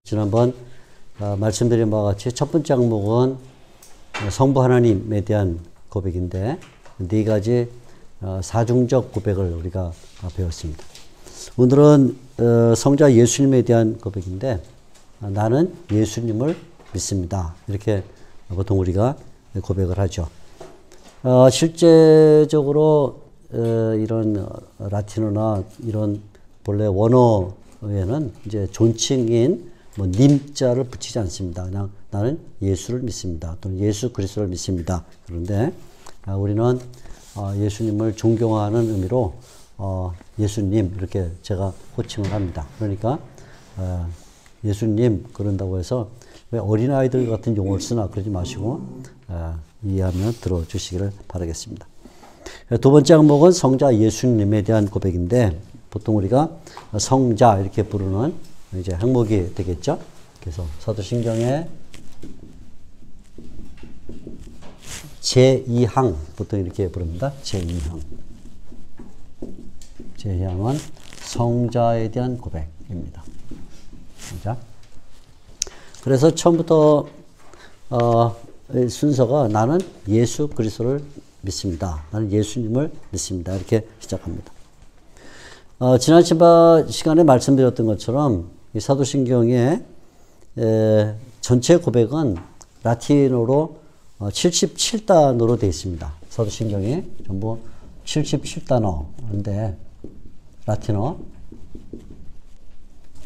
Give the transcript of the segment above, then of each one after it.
지난번 말씀드린 바와 같이 첫 번째 항목은 성부 하나님에 대한 고백인데 네 가지 사중적 고백을 우리가 배웠습니다. 오늘은 성자 예수님에 대한 고백인데 나는 예수님을 믿습니다. 이렇게 보통 우리가 고백을 하죠. 실제적으로 이런 라틴어나 이런 본래 원어에는 이제 존칭인 님자를 붙이지 않습니다. 그냥 나는 예수를 믿습니다. 또는 예수 그리스도를 믿습니다. 그런데 우리는 예수님을 존경하는 의미로 예수님 이렇게 제가 호칭을 합니다. 그러니까 예수님 그런다고 해서 왜 어린아이들 같은 용어를 쓰나 그러지 마시고 이해하면 들어주시기를 바라겠습니다. 두 번째 항목은 성자 예수님에 대한 고백인데 보통 우리가 성자 이렇게 부르는 이제 항목이 되겠죠. 그래서 사도신경의 제2항 보통 이렇게 부릅니다. 제2항. 제2항은 성자에 대한 고백입니다. 자, 그래서 처음부터 순서가 나는 예수 그리스도를 믿습니다. 나는 예수님을 믿습니다. 이렇게 시작합니다. 지난 시간에 말씀드렸던 것처럼 이 사도신경의 전체 고백은 라틴어로 77단어로 되어 있습니다. 사도신경이 전부 77단어인데 라틴어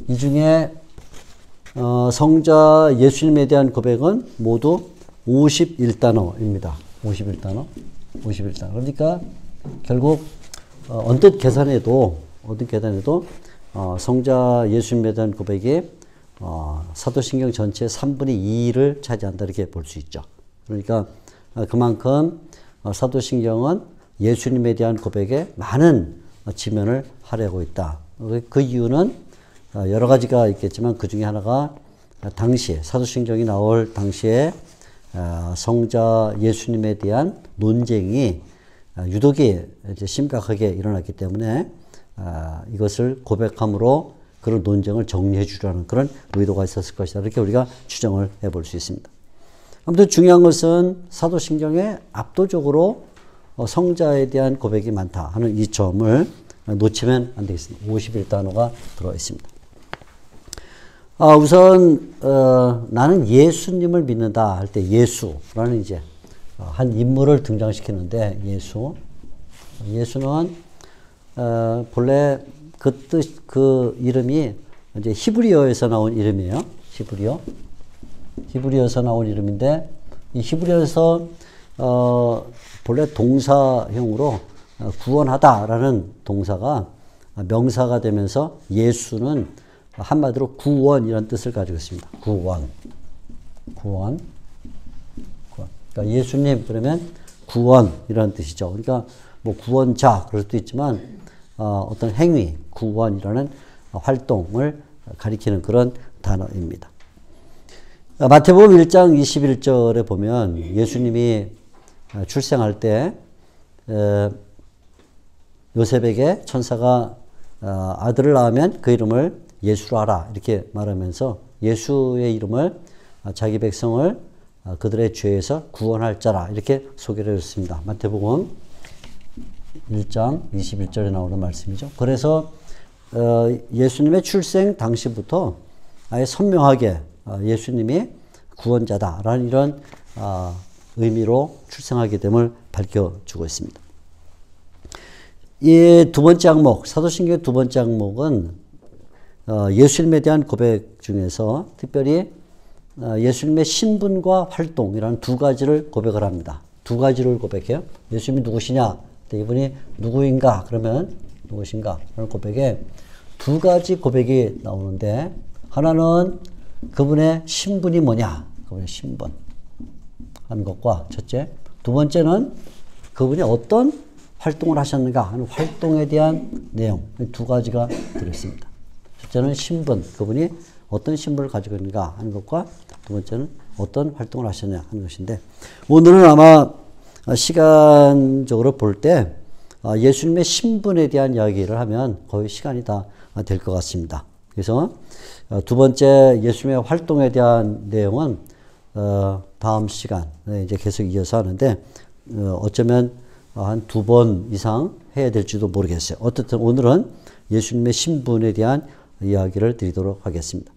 이 중에 성자 예수님에 대한 고백은 모두 51단어입니다. 51단어. 그러니까 결국 언뜻 계산해도 성자 예수님에 대한 고백이 사도신경 전체의 3분의 2를 차지한다 이렇게 볼 수 있죠. 그러니까 그만큼 사도신경은 예수님에 대한 고백에 많은 지면을 할애하고 있다. 그 이유는 여러 가지가 있겠지만 그 중에 하나가 당시에 사도신경이 나올 당시에 성자 예수님에 대한 논쟁이 유독이 이제 심각하게 일어났기 때문에 이것을 고백함으로 그런 논쟁을 정리해 주려는 그런 의도가 있었을 것이다. 이렇게 우리가 추정을 해볼 수 있습니다. 아무튼 중요한 것은 사도신경에 압도적으로 성자에 대한 고백이 많다 하는 이 점을 놓치면 안 되겠습니다. 51단어가 들어 있습니다. 우선 나는 예수님을 믿는다 할 때 예수라는 이제 한 인물을 등장시키는데 예수는 본래 그 이름이 이제 히브리어에서 나온 이름이에요. 히브리어에서 나온 이름인데 이 히브리어에서 본래 동사형으로 구원하다라는 동사가 명사가 되면서 예수는 한마디로 구원이라는 뜻을 가지고 있습니다. 구원. 그러니까 예수님 그러면 구원이라는 뜻이죠. 그러니까 뭐 구원자 그럴 수도 있지만 어떤 행위, 구원이라는 활동을 가리키는 그런 단어입니다. 마태복음 1장 21절에 보면 예수님이 출생할 때 요셉에게 천사가 아들을 낳으면 그 이름을 예수로 하라 이렇게 말하면서 예수의 이름을 자기 백성을 그들의 죄에서 구원할 자라 이렇게 소개를 해줬습니다. 마태복음 1장 21절에 나오는 말씀이죠. 그래서 예수님의 출생 당시부터 아예 선명하게 예수님이 구원자다라는 이런 의미로 출생하게 됨을 밝혀주고 있습니다. 이 두 번째 항목, 사도신경의 두 번째 항목은 예수님에 대한 고백 중에서 특별히 예수님의 신분과 활동이라는 두 가지를 고백을 합니다. 두 가지를 고백해요. 예수님이 누구시냐? 이분이 누구인가? 그러면 누구신가? 라는 고백에 두 가지 고백이 나오는데 하나는 그분의 신분이 뭐냐? 그분의 신분 하는 것과 첫째. 두 번째는 그분이 어떤 활동을 하셨는가 하는 활동에 대한 내용. 두 가지가 들어있습니다. 첫째는 신분. 그분이 어떤 신분을 가지고 있는가 하는 것과 두 번째는 어떤 활동을 하셨냐 하는 것인데 오늘은 아마 시간적으로 볼 때 예수님의 신분에 대한 이야기를 하면 거의 시간이 다 될 것 같습니다. 그래서 두 번째 예수님의 활동에 대한 내용은 다음 시간에 이제 계속 이어서 하는데 어쩌면 한 2번 이상 해야 될지도 모르겠어요. 어쨌든 오늘은 예수님의 신분에 대한 이야기를 드리도록 하겠습니다.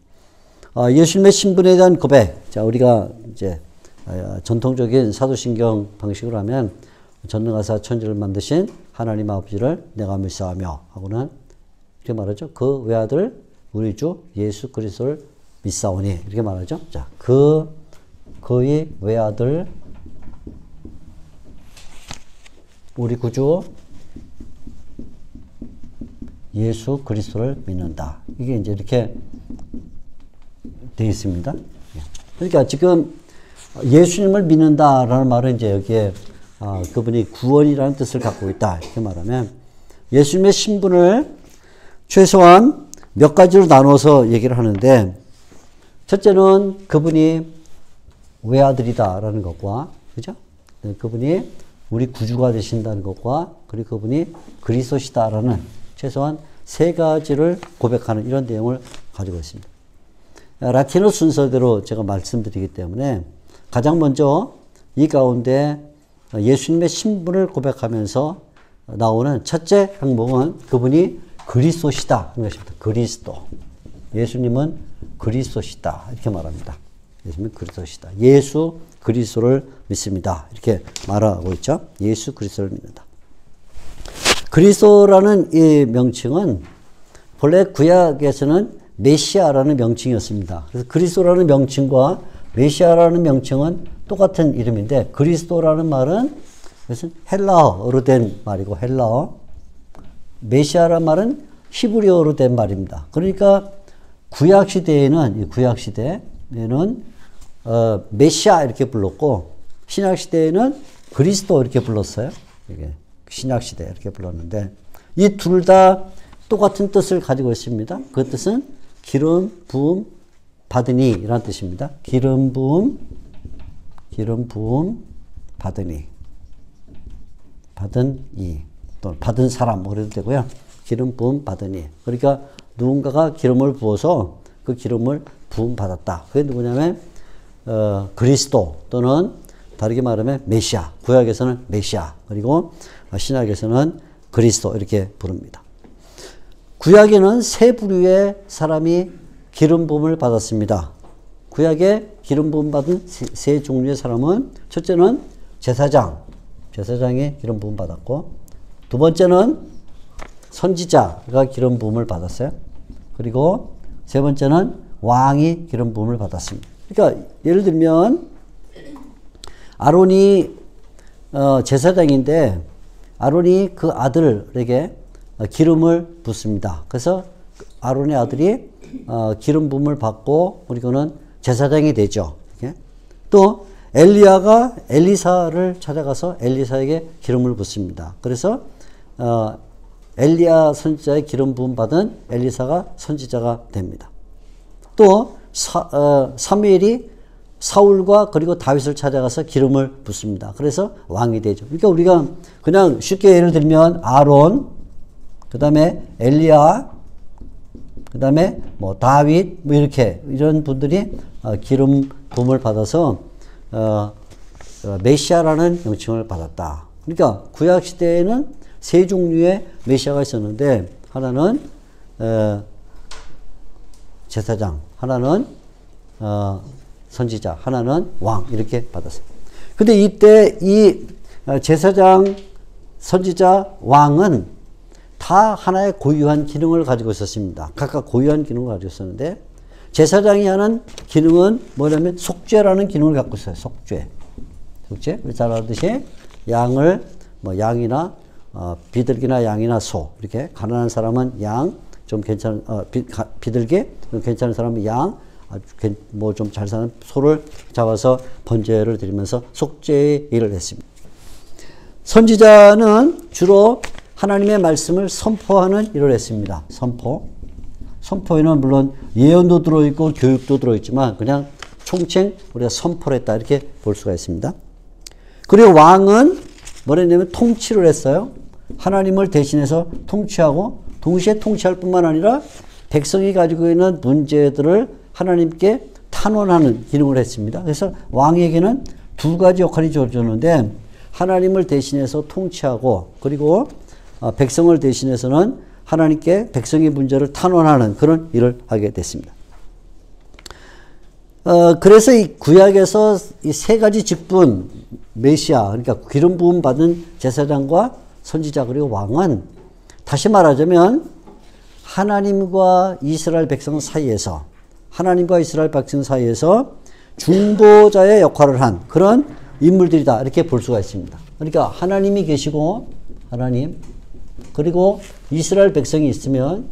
예수님의 신분에 대한 고백. 자, 우리가 이제 전통적인 사도신경 방식으로 하면 전능하사 천지를 만드신 하나님 아버지를 내가 믿사오며 하고는 이렇게 말하죠. 그 외아들 우리 주 예수 그리스도를 믿사오니 이렇게 말하죠. 자, 그의 외아들 우리 구주 예수 그리스도를 믿는다. 이게 이제 이렇게 되어 있습니다. 그러니까 지금 예수님을 믿는다라는 말은 이제 여기에 그분이 구원이라는 뜻을 갖고 있다. 이렇게 말하면 예수님의 신분을 최소한 몇 가지로 나눠서 얘기를 하는데 첫째는 그분이 외아들이다라는 것과 그죠? 그분이 우리 구주가 되신다는 것과 그리고 그분이 그리스도시다라는 최소한 세 가지를 고백하는 이런 내용을 가지고 있습니다. 라틴어 순서대로 제가 말씀드리기 때문에 가장 먼저 이 가운데 예수님의 신분을 고백하면서 나오는 첫째 항목은 그분이 그리스도시다 하는 것입니다. 그리스도. 예수님은 그리스도시다 이렇게 말합니다. 예수님은 그리스도시다. 예수 그리스도를 믿습니다. 이렇게 말하고 있죠. 예수 그리스도를 믿는다. 그리스도라는 이 명칭은 본래 구약에서는 메시아라는 명칭이었습니다. 그래서 그리스도라는 명칭과 메시아라는 명칭은 똑같은 이름인데 그리스도라는 말은 그것은 헬라어로 된 말이고 헬라어, 메시아라는 말은 히브리어로 된 말입니다. 그러니까 구약 시대에는 메시아 이렇게 불렀고 신약 시대에는 그리스도 이렇게 불렀어요. 이게 신약 시대 이렇게 불렀는데 이 둘 다 똑같은 뜻을 가지고 있습니다. 그 뜻은 기름 부음 받으니 이란 뜻입니다. 기름 부음 받으니 받은 이 또는 받은 사람 그래도 되고요. 기름 부음 받으니 그러니까 누군가가 기름을 부어서 그 기름을 부음 받았다. 그게 누구냐면 그리스도 또는 다르게 말하면 메시아. 구약에서는 메시아 그리고 신약에서는 그리스도 이렇게 부릅니다. 구약에는 세 부류의 사람이 기름 부음을 받았습니다. 구약에 기름 부음 받은 세 종류의 사람은 첫째는 제사장이 기름 부음 받았고 두 번째는 선지자가 기름 부음을 받았어요. 그리고 세 번째는 왕이 기름 부음을 받았습니다. 그러니까 예를 들면 아론이 제사장인데 아론이 그 아들에게 기름을 붓습니다. 그래서 아론의 아들이 기름 부음을 받고 그리고는 제사장이 되죠. 또 엘리야가 엘리사를 찾아가서 엘리사에게 기름을 붓습니다. 그래서 엘리야 선지자의 기름 부음 받은 엘리사가 선지자가 됩니다. 또 사무엘이 사울과 그리고 다윗을 찾아가서 기름을 붓습니다. 그래서 왕이 되죠. 그러니까 우리가 그냥 쉽게 예를 들면 아론, 그 다음에 엘리야, 그 다음에 뭐 다윗, 뭐 이런 분들이 기름 부음을 받아서 메시아라는 명칭을 받았다. 그러니까 구약 시대에는 세 종류의 메시아가 있었는데 하나는 제사장, 하나는 선지자, 하나는 왕 이렇게 받았어요. 근데 이때 이 제사장, 선지자, 왕은 다 하나의 고유한 기능을 가지고 있었습니다. 각각 고유한 기능을 가지고 있었는데 제사장이 하는 기능은 뭐냐면 속죄라는 기능을 갖고 있어요. 속죄. 우리 잘 알듯이 양을 양이나 비둘기나 양이나 소 이렇게 가난한 사람은 양 좀 괜찮은 비둘기 좀 괜찮은 사람은 양 뭐 좀 잘 사는 소를 잡아서 번제를 드리면서 속죄의 일을 했습니다. 선지자는 주로 하나님의 말씀을 선포하는 일을 했습니다. 선포에는 물론 예언도 들어있고 교육도 들어있지만 그냥 총칭 우리가 선포를 했다 이렇게 볼 수가 있습니다. 그리고 왕은 뭐랬냐면 통치를 했어요. 하나님을 대신해서 통치하고 동시에 통치할 뿐만 아니라 백성이 가지고 있는 문제들을 하나님께 탄원하는 기능을 했습니다. 그래서 왕에게는 두 가지 역할이 주어졌는데 하나님을 대신해서 통치하고 그리고 백성을 대신해서는 하나님께 백성의 문제를 탄원하는 그런 일을 하게 됐습니다. 그래서 이 구약에서 이 세 가지 직분, 메시아, 그러니까 기름 부음 받은 제사장과 선지자 그리고 왕은 다시 말하자면 하나님과 이스라엘 백성 사이에서 하나님과 이스라엘 백성 사이에서 중보자의 역할을 한 그런 인물들이다 이렇게 볼 수가 있습니다. 그러니까 하나님이 계시고 하나님 그리고 이스라엘 백성이 있으면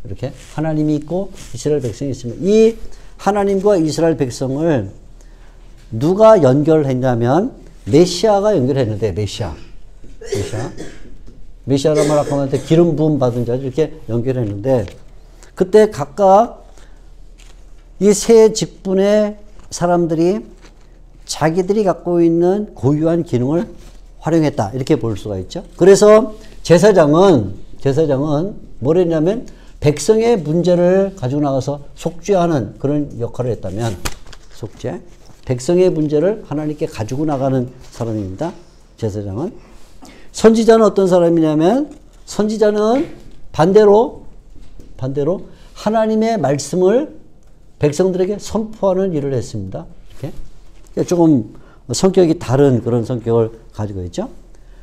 이렇게 하나님이 있고 이스라엘 백성이 있으면 이 하나님과 이스라엘 백성을 누가 연결했냐면 메시아가 연결했는데 메시아란 말 아까 말했는데 기름 부음 받은 자 이렇게 연결했는데 그때 각각 이 세 직분의 사람들이 자기들이 갖고 있는 고유한 기능을 활용했다 이렇게 볼 수가 있죠. 그래서 제사장은 뭘 했냐면 백성의 문제를 가지고 나가서 속죄하는 그런 역할을 했다면 속죄 백성의 문제를 하나님께 가지고 나가는 사람입니다. 제사장은. 선지자는 어떤 사람이냐면 선지자는 반대로 하나님의 말씀을 백성들에게 선포하는 일을 했습니다. 이렇게 조금 성격이 다른 그런 성격을 가지고 있죠.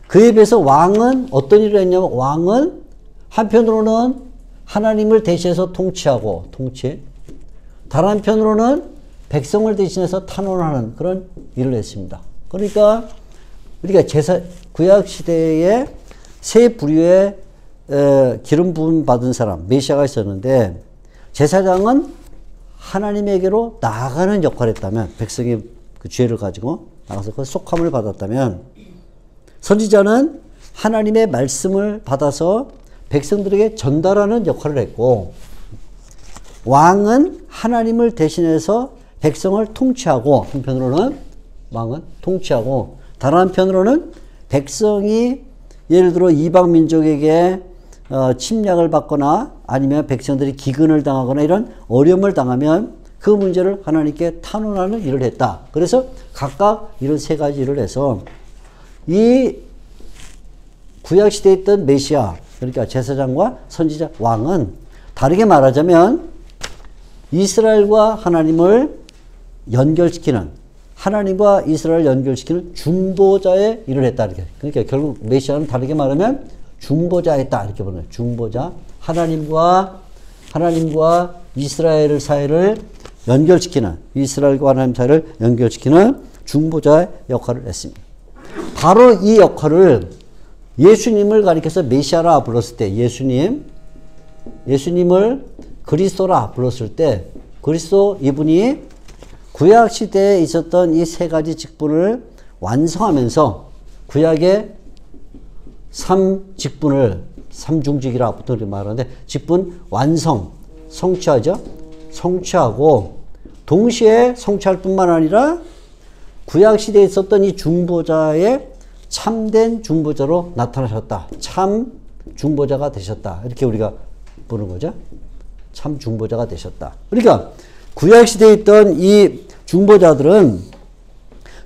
그에 비해서 왕은 어떤 일을 했냐면 왕은 한편으로는 하나님을 대신해서 통치하고 다른 한편으로는 백성을 대신해서 탄원하는 그런 일을 했습니다. 그러니까 구약 시대에 세 부류의 기름 부음 받은 사람 메시아가 있었는데 제사장은 하나님에게로 나아가는 역할을 했다면 백성의 그 죄를 가지고 나가서 그 속함을 받았다면 선지자는 하나님의 말씀을 받아서 백성들에게 전달하는 역할을 했고 왕은 하나님을 대신해서 백성을 통치하고 한편으로는 왕은 통치하고 다른 한편으로는 백성이 예를 들어 이방 민족에게 침략을 받거나 아니면 백성들이 기근을 당하거나 이런 어려움을 당하면 그 문제를 하나님께 탄원하는 일을 했다. 그래서 각각 이런 세 가지 일을 해서 이 구약시대에 있던 메시아 그러니까 제사장과 선지자 왕은 다르게 말하자면 이스라엘과 하나님을 연결시키는 하나님과 이스라엘을 연결시키는 중보자의 일을 했다. 이렇게. 그러니까 결국 메시아는 다르게 말하면 중보자였다. 이렇게 보는 거예요. 중보자. 하나님과 이스라엘 사이를 연결시키는 이스라엘과 하나님 사이를 연결시키는 중보자의 역할을 했습니다. 바로 이 역할을 예수님을 가리켜서 메시아라 불렀을 때 예수님을 그리스도라 불렀을 때 그리스도 이분이 구약 시대에 있었던 이 세 가지 직분을 완성하면서 구약의 삼중직이라 보통 말하는데 직분 완성, 성취하고 동시에 성취할 뿐만 아니라 구약 시대에 있었던 이 중보자의 참된 중보자로 나타나셨다. 참 중보자가 되셨다. 이렇게 우리가 보는 거죠. 참 중보자가 되셨다. 그러니까 구약 시대에 있던 이 중보자들은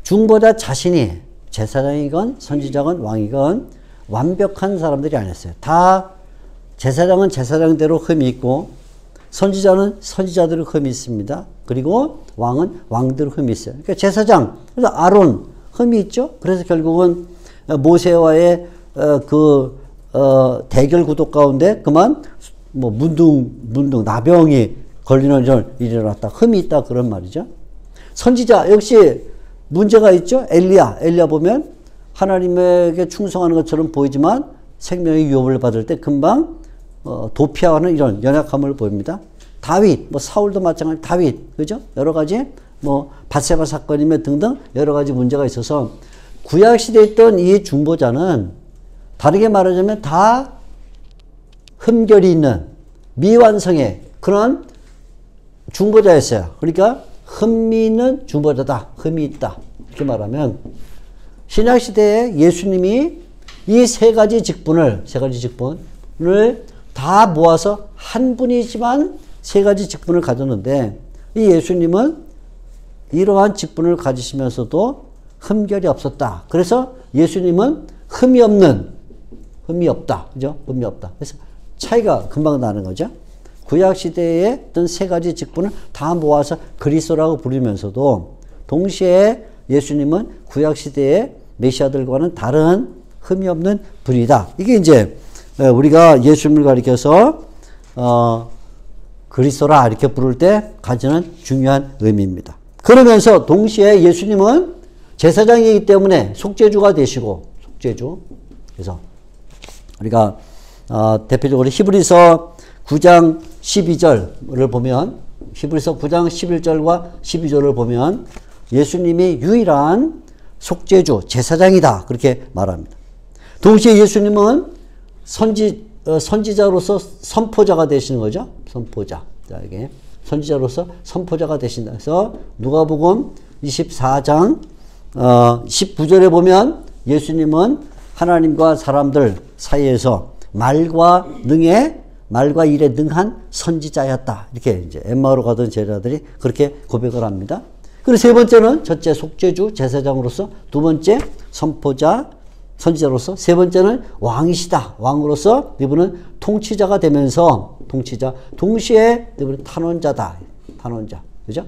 중보자 자신이 제사장이건 선지자건 왕이건 완벽한 사람들이 아니었어요. 다 제사장은 제사장대로 흠이 있고 선지자는 선지자대로 흠이 있습니다. 그리고 왕은 왕대로 흠이 있어요. 그러니까 제사장, 그래서 아론 흠이 있죠. 그래서 결국은 모세와의 대결 구도 가운데 그만 뭐 문둥 나병이 걸리는 일이 일어났다. 흠이 있다 그런 말이죠. 선지자 역시 문제가 있죠. 엘리야 보면 하나님에게 충성하는 것처럼 보이지만 생명의 위협을 받을 때 금방 도피하는 이런 연약함을 보입니다. 다윗, 사울도 마찬가지. 다윗, 그죠? 여러 가지 밧세바 사건이며 등등 여러 가지 문제가 있어서 구약 시대에 있던 이 중보자는 다르게 말하자면 다 흠결이 있는 미완성의 그런 중보자였어요. 그러니까 흠이 있는 중보자다. 흠이 있다. 이렇게 말하면 신약시대에 예수님이 이 세 가지 직분을 다 모아서 한 분이지만 세 가지 직분을 가졌는데 이 예수님은 이러한 직분을 가지시면서도 흠결이 없었다. 그래서 예수님은 흠이 없다. 그죠? 흠이 없다. 그래서 차이가 금방 나는 거죠. 구약시대에 어떤 세 가지 직분을 다 모아서 그리스도라고 부르면서도 동시에 예수님은 구약시대의 메시아들과는 다른 흠이 없는 분이다. 이게 이제 우리가 예수님을 가리켜서 그리스도라 이렇게 부를 때 가지는 중요한 의미입니다. 그러면서 동시에 예수님은 제사장이기 때문에 속죄주가 되시고 속죄주. 그래서 우리가 대표적으로 히브리서 9장 12절을 보면 히브리서 9장 11절과 12절을 보면 예수님이 유일한 속죄주 제사장이다 그렇게 말합니다. 동시에 예수님은 선지자로서 선포자가 되시는 거죠. 선포자. 자, 이게 선지자로서 선포자가 되신다. 그래서 누가복음 24장 19절에 보면 예수님은 하나님과 사람들 사이에서 말과 일에 능한 선지자였다. 이렇게 이제 엠마오로 가던 제자들이 그렇게 고백을 합니다. 그리고 세 번째는 첫째 속죄주 제사장으로서, 두 번째 선포자 선지자로서, 세 번째는 왕이시다. 왕으로서 이분은 통치자가 되면서 동시에 이분은 탄원자다. 탄원자. 그죠?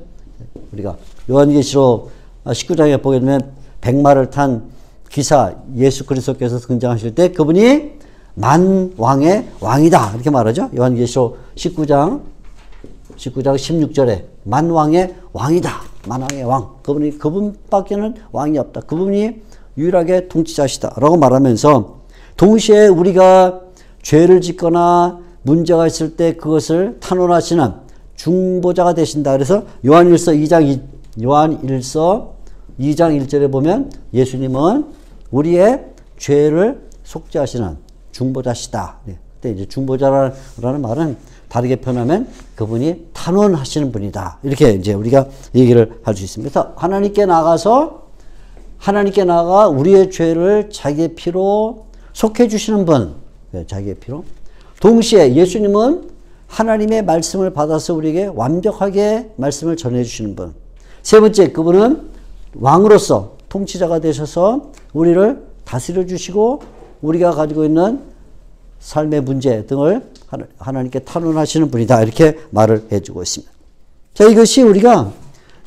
우리가 요한계시록 19장에 보게 되면 백마를 탄 기사 예수 그리스도께서 등장하실 때 그분이 만왕의 왕이다. 이렇게 말하죠. 요한계시록 19장 16절에 만왕의 왕이다. 만왕의 왕. 그분밖에는 왕이 없다. 그분이 유일하게 통치자시다. 라고 말하면서 동시에 우리가 죄를 짓거나 문제가 있을 때 그것을 탄원하시는 중보자가 되신다. 그래서 요한일서 2장 1절에 보면 예수님은 우리의 죄를 속죄하시는 중보자시다. 그때 이제 중보자라는 말은 다르게 표현하면 그분이 탄원하시는 분이다. 이렇게 이제 우리가 얘기를 할 수 있습니다. 그래서 하나님께 나가 우리의 죄를 자기의 피로 속해 주시는 분. 자기의 피로. 동시에 예수님은 하나님의 말씀을 받아서 우리에게 완벽하게 말씀을 전해 주시는 분. 세 번째, 그분은 왕으로서 통치자가 되셔서 우리를 다스려 주시고 우리가 가지고 있는 삶의 문제 등을 하나님께 탄원하시는 분이다. 이렇게 말을 해주고 있습니다. 자, 이것이 우리가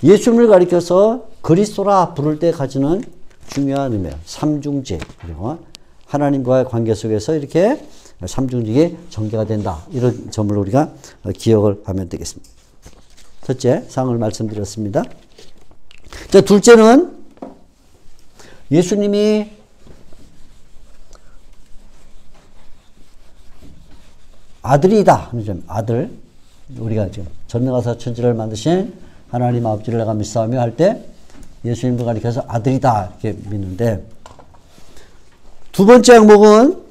예수님을 가리켜서 그리스도라 부를 때 가지는 중요한 의미예요. 삼중직. 그리고 하나님과의 관계 속에서 이렇게 삼중직이 전개가 된다. 이런 점을 우리가 기억을 하면 되겠습니다. 첫째, 상을 말씀드렸습니다. 자, 둘째는 예수님이 아들이다 하는 점. 아들. 우리가 지금 전능하사 천지를 만드신 하나님 아버지를 내가 믿사오며 할 때 예수님을 가리켜서 아들이다 이렇게 믿는데, 두 번째 항목은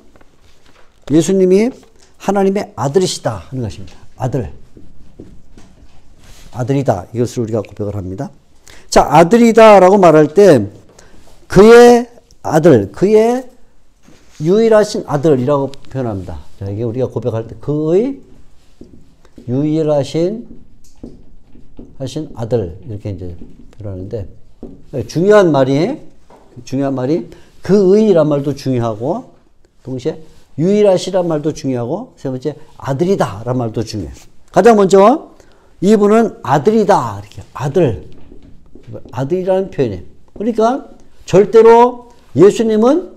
예수님이 하나님의 아들이시다 하는 것입니다. 아들이다. 이것을 우리가 고백을 합니다. 자, 아들이다라고 말할 때 그의 아들, 그의 유일하신 아들이라고 표현합니다. 자, 이게 우리가 고백할 때 그의 유일하신 아들 이렇게 이제 표현하는데, 중요한 말이 그의란 말도 중요하고 동시에 유일하시란 말도 중요하고 세 번째 아들이다란 말도 중요해요. 가장 먼저 이분은 아들이다. 이렇게 아들이라는 표현이에요. 그러니까 절대로 예수님은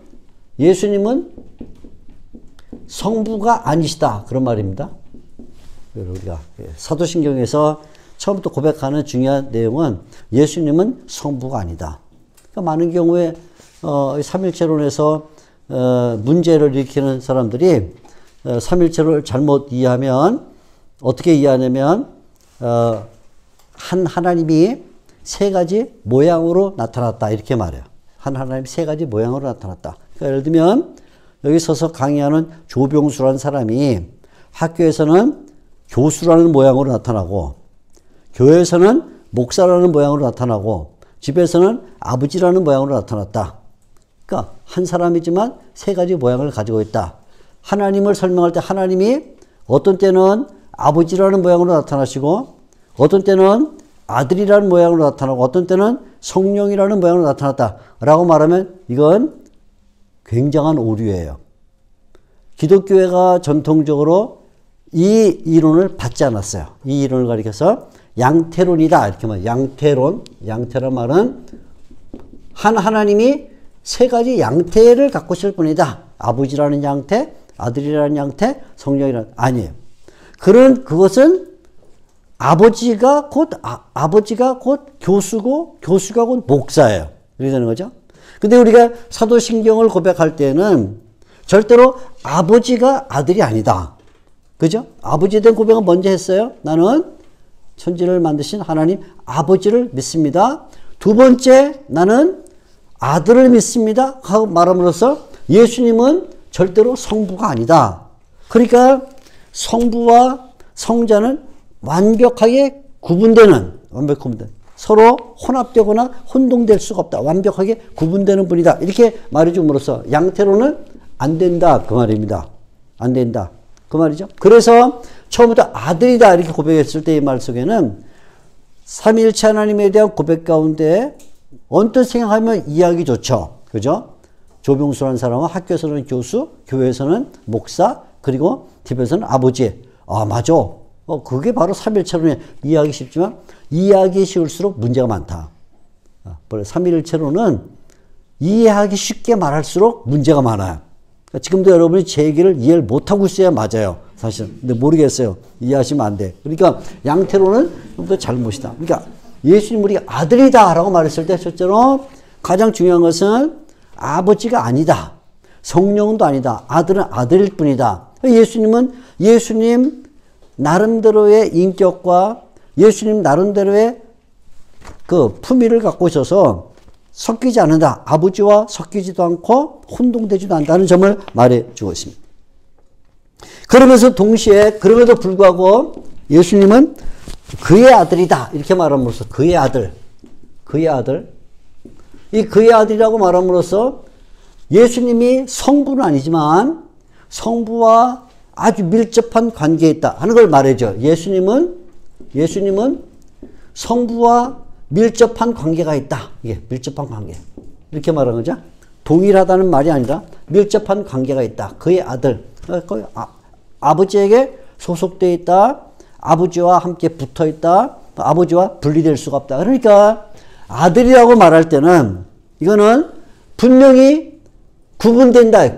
성부가 아니시다. 그런 말입니다. 우리가 사도신경에서 처음부터 고백하는 중요한 내용은 예수님은 성부가 아니다. 그러니까 많은 경우에 삼일체론에서 문제를 일으키는 사람들이 삼일체를 잘못 이해하면 어떻게 이해하냐면 한 하나님이 세 가지 모양으로 나타났다 이렇게 말해요. 한 하나님이 세 가지 모양으로 나타났다. 그러니까 예를 들면 여기 서서 강의하는 조병수라는 사람이 학교에서는 교수라는 모양으로 나타나고 교회에서는 목사라는 모양으로 나타나고 집에서는 아버지라는 모양으로 나타났다. 그러니까 한 사람이지만 세 가지 모양을 가지고 있다. 하나님을 설명할 때 하나님이 어떤 때는 아버지라는 모양으로 나타나시고 어떤 때는 아들이라는 모양으로 나타나고 어떤 때는 성령이라는 모양으로 나타났다라고 말하면 이건 굉장한 오류예요. 기독교회가 전통적으로 이 이론을 받지 않았어요. 이 이론을 가리켜서 양태론이다 이렇게 말해요. 양태란 말은 하나님이 세 가지 양태를 갖고 있을 뿐이다. 아버지라는 양태, 아들이라는 양태, 성령이라는 아니에요. 그것은 아버지가 곧 교수고 교수가 곧 목사예요. 이렇게 되는 거죠. 근데 우리가 사도신경을 고백할 때는 절대로 아버지가 아들이 아니다. 그죠? 아버지에 대한 고백은 먼저 했어요. 나는 천지를 만드신 하나님 아버지를 믿습니다. 두 번째, 나는 아들을 믿습니다. 하고 말함으로써 예수님은 절대로 성부가 아니다. 그러니까 성부와 성자는 완벽하게 구분되는 서로 혼합되거나 혼동될 수가 없다. 완벽하게 구분되는 분이다. 이렇게 말해줌으로써 양태로는 안 된다. 그 말입니다. 안 된다. 그 말이죠. 그래서 처음부터 아들이다 이렇게 고백했을 때 이 말 속에는 삼위일체 하나님에 대한 고백 가운데 언뜻 생각하면 이해하기 좋죠. 그죠? 조병수라는 사람은 학교에서는 교수, 교회에서는 목사, 그리고 집에서는 아버지. 아, 맞아. 그게 바로 삼위일체론에 이해하기 쉽지만 이해하기 쉬울수록 문제가 많다. 삼위일체론은 이해하기 쉽게 말할수록 문제가 많아요. 그러니까 지금도 여러분이 제 얘기를 이해를 못하고 있어야 맞아요. 사실. 근데 모르겠어요. 이해하시면 안 돼. 그러니까 양태론은 좀 더 잘못이다. 그러니까 예수님 우리가 아들이다 라고 말했을 때 첫째로 가장 중요한 것은 아버지가 아니다. 성령도 아니다. 아들은 아들일 뿐이다. 예수님 나름대로의 인격과 예수님 나름대로의 그 품위를 갖고 있어서 섞이지 않는다. 아버지와 섞이지도 않고 혼동되지도 않다는 점을 말해주고 있습니다. 그러면서 동시에 그럼에도 불구하고 예수님은 그의 아들이다. 이렇게 말함으로써 그의 아들. 이 그의 아들이라고 말함으로써 예수님이 성부는 아니지만 성부와 아주 밀접한 관계에 있다 하는 걸 말해줘. 예수님은 성부와 밀접한 관계가 있다. 이게 밀접한 관계. 이렇게 말하는 거죠. 동일하다는 말이 아니라 밀접한 관계가 있다. 그의 아들. 아버지에게 소속되어 있다. 아버지와 함께 붙어 있다. 아버지와 분리될 수가 없다. 그러니까 아들이라고 말할 때는 이거는 분명히 구분된다.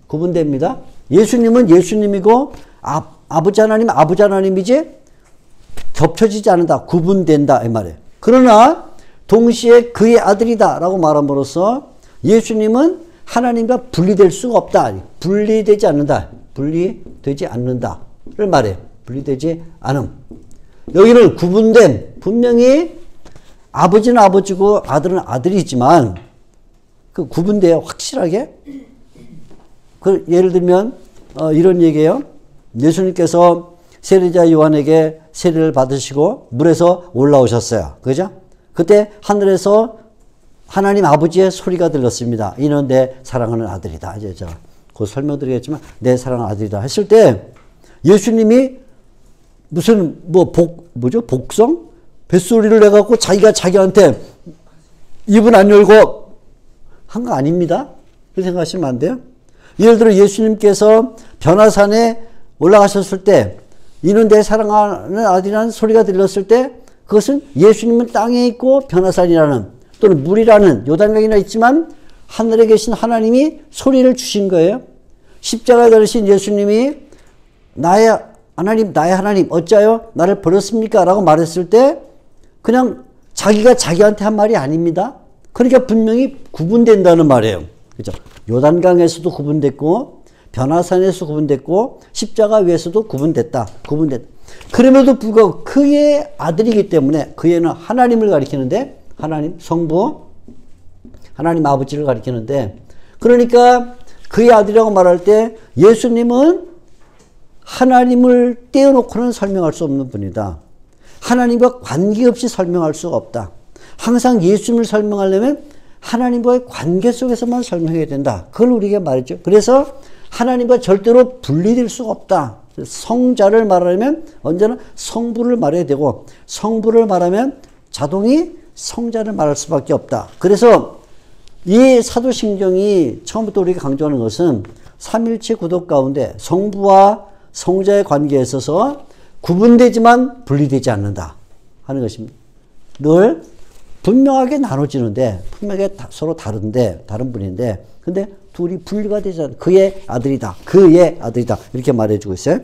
구분됩니다. 예수님은 예수님이고 아버지 하나님이지 겹쳐지지 않는다. 구분된다. 이 말이에요. 그러나 동시에 그의 아들이다 라고 말함으로써 예수님은 하나님과 분리될 수가 없다. 분리되지 않는다. 를 말해요. 분리되지 않음. 여기는 구분된, 분명히 아버지는 아버지고 아들은 아들이지만 그 구분돼요. 확실하게. 예를 들면 이런 얘기예요. 예수님께서 세례자 요한에게 세례를 받으시고 물에서 올라오셨어요. 그죠? 그때 하늘에서 하나님 아버지의 소리가 들렸습니다. 이는 내 사랑하는 아들이다. 이제 제가 곧 설명드리겠지만 내 사랑하는 아들이다 했을 때 예수님이 무슨 복성? 뱃소리를 내갖고 자기가 자기한테 입은 안 열고 한 거 아닙니다. 그렇게 생각하시면 안 돼요. 예를 들어 예수님께서 변화산에 올라가셨을 때 이는 내 사랑하는 아들이라는 소리가 들렸을 때 그것은 예수님은 땅에 있고 변화산이라는 또는 물이라는 요단강이나 있지만 하늘에 계신 하나님이 소리를 주신 거예요. 십자가에 달리신 예수님이 나의 하나님 어찌하여 나를 버렸습니까? 라고 말했을 때 그냥 자기가 자기한테 한 말이 아닙니다. 그러니까 분명히 구분된다는 말이에요. 그죠? 요단강에서도 구분됐고 변화산에서 구분됐고 십자가 위에서도 구분됐다. 그럼에도 불구하고 그의 아들이기 때문에 그애는 하나님을 가리키는데 하나님 성부 하나님 아버지를 가리키는데 그러니까 그의 아들이라고 말할 때 예수님은 하나님을 떼어놓고는 설명할 수 없는 분이다. 하나님과 관계없이 설명할 수가 없다. 항상 예수님을 설명하려면 하나님과의 관계 속에서만 설명해야 된다. 그걸 우리에게 말했죠. 그래서 하나님과 절대로 분리될 수가 없다. 성자를 말하려면 언제나 성부를 말해야 되고 성부를 말하면 자동이 성자를 말할 수밖에 없다. 그래서 이 사도신경이 처음부터 우리가 강조하는 것은 삼일체 구도 가운데 성부와 성자의 관계에 있어서 구분되지만 분리되지 않는다 하는 것입니다. 늘 분명하게 나눠지는데 분명하게 서로 다른데 다른 분인데 근데 둘이 분리가 되지 않아. 그의 아들이다. 그의 아들이다. 이렇게 말해주고 있어요.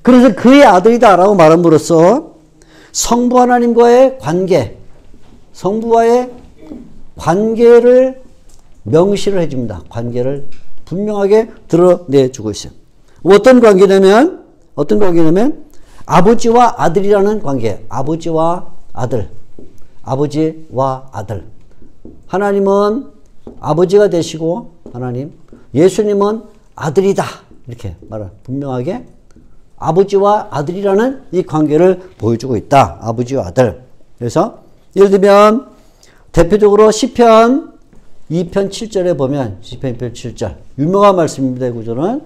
그래서 그의 아들이다 라고 말함으로써 성부 하나님과의 관계, 성부와의 관계를 명시를 해줍니다. 관계를 분명하게 드러내주고 있어요. 어떤 관계냐면 아버지와 아들이라는 관계. 아버지와 아들. 아버지와 아들. 하나님은 아버지가 되시고 하나님, 예수님은 아들이다. 이렇게 말을 분명하게 아버지와 아들이라는 이 관계를 보여주고 있다. 아버지와 아들. 그래서 예를 들면 대표적으로 시편 2편 7절에 보면 시편 2편 7절 유명한 말씀입니다. 이 구절은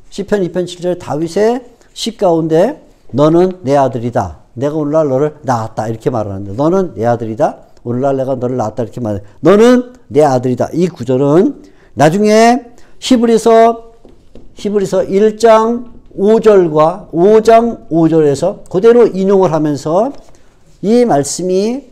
시편 2편 7절 다윗의 시 가운데 너는 내 아들이다. 내가 오늘날 너를 낳았다. 이렇게 말하는데 너는 내 아들이다. 오늘날 내가 너를 낳았다. 이렇게 말해. 너는 내 아들이다. 이 구절은 나중에 히브리서 1장 5절과 5장 5절에서 그대로 인용을 하면서 이 말씀이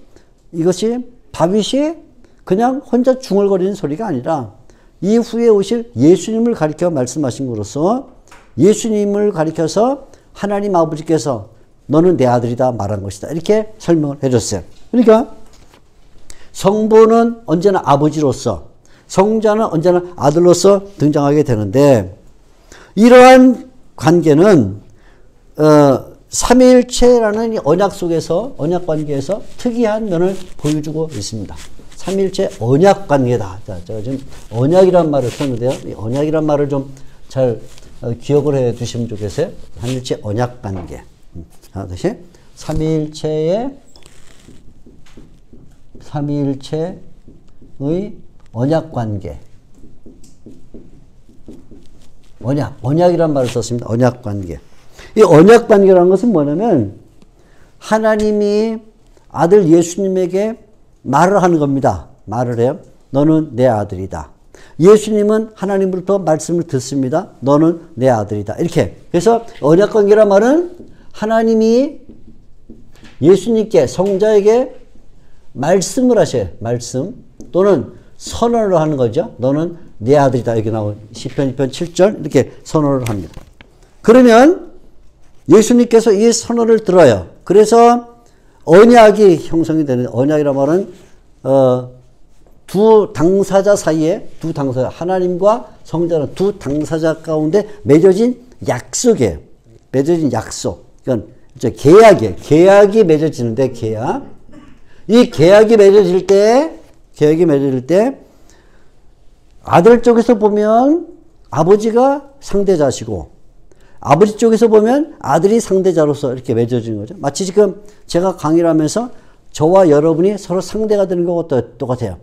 이것이 다윗이 그냥 혼자 중얼거리는 소리가 아니라 이후에 오실 예수님을 가리켜 말씀하신 것으로서 예수님을 가리켜서 하나님 아버지께서 너는 내 아들이다 말한 것이다. 이렇게 설명을 해줬어요. 그러니까 성부는 언제나 아버지로서 성자는 언제나 아들로서 등장하게 되는데 이러한 관계는 삼위일체라는 이 언약 속에서 언약 관계에서 특이한 면을 보여주고 있습니다. 삼위일체 언약 관계다. 자, 제가 지금 언약이란 말을 썼는데요. 이 언약이란 말을 좀 잘 기억을 해 두시면 좋겠어요. 삼위일체 언약 관계. 다시 삼위일체의 언약 관계. 언약이란 말을 썼습니다. 언약 관계. 이 언약 관계라는 것은 뭐냐면 하나님이 아들 예수님에게 말을 하는 겁니다. 말을 해요. 너는 내 아들이다. 예수님은 하나님으로부터 말씀을 듣습니다. 너는 내 아들이다. 이렇게. 그래서 언약 관계란 말은 하나님이 예수님께 성자에게 말씀을 하셔요. 말씀 또는 선언을 하는 거죠. 너는 내 아들이다. 이렇게 나오고 시편 2편 7절 이렇게 선언을 합니다. 그러면 예수님께서 이 선언을 들어요. 그래서 언약이 형성이 되는 언약이란 말은 두 당사자 사이에 하나님과 성자는 두 당사자 가운데 맺어진 약속이에요. 맺어진 약속. 그러니까 이제 계약이에요. 계약이 맺어지는데 계약. 이 계약이 맺어질 때 아들 쪽에서 보면 아버지가 상대자시고 아버지 쪽에서 보면 아들이 상대자로서 이렇게 맺어지는 거죠. 마치 지금 제가 강의를 하면서 저와 여러분이 서로 상대가 되는 것과 똑같아요.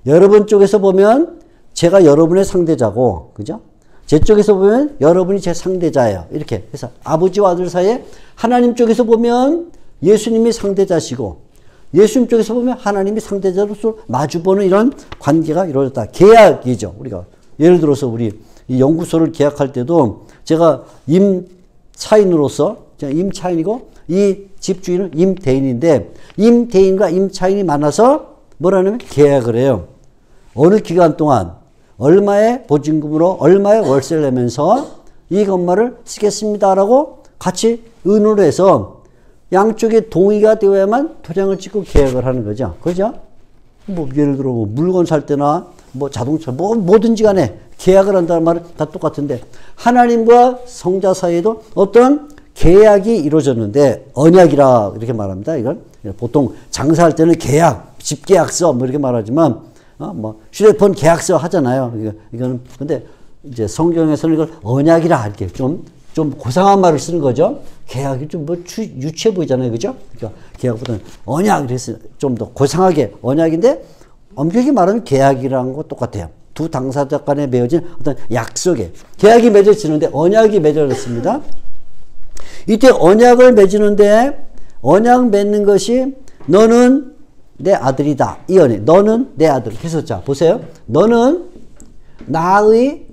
여러분 쪽에서 보면 제가 여러분의 상대자고, 그죠? 제 쪽에서 보면 여러분이 제 상대자예요. 이렇게 해서 아버지와 아들 사이에 하나님 쪽에서 보면 예수님이 상대자시고 예수님 쪽에서 보면 하나님이 상대자로서 마주보는 이런 관계가 이루어졌다. 계약이죠. 우리가 예를 들어서 우리 이 연구소를 계약할 때도 제가 임차인으로서 제가 임차인이고 이 집주인은 임대인인데 임대인과 임차인이 만나서 뭐라냐면 계약을 해요. 어느 기간 동안 얼마의 보증금으로 얼마의 월세를 내면서 이 건물을 쓰겠습니다라고 같이 의논을 해서 양쪽에 동의가 되어야만 도장을 찍고 계약을 하는 거죠. 그죠? 뭐 예를 들어 뭐 물건 살 때나 뭐 자동차 뭐 뭐든지 간에 계약을 한다는 말은 다 똑같은데 하나님과 성자 사이에도 어떤 계약이 이루어졌는데 언약이라 이렇게 말합니다. 이건 보통 장사할 때는 계약, 집계약서 뭐 이렇게 말하지만 뭐 휴대폰 계약서 하잖아요. 이거는 근데 이제 성경에서는 이걸 언약이라 이렇게 좀 고상한 말을 쓰는 거죠. 계약이 좀 뭐 유치해 보이잖아요. 그죠? 그러니까 계약보다는 언약, 그래서 좀 더 고상하게 언약인데 엄격히 말하면 계약이라는 거 똑같아요. 두 당사자 간에 맺어진 어떤 약속에 계약이 맺어지는데 언약이 맺어졌습니다. 이때 언약을 맺는데 언약 맺는 것이 너는 내 아들이다. 이 언어. 너는 내 아들. 그래서 자 보세요. 너는 나의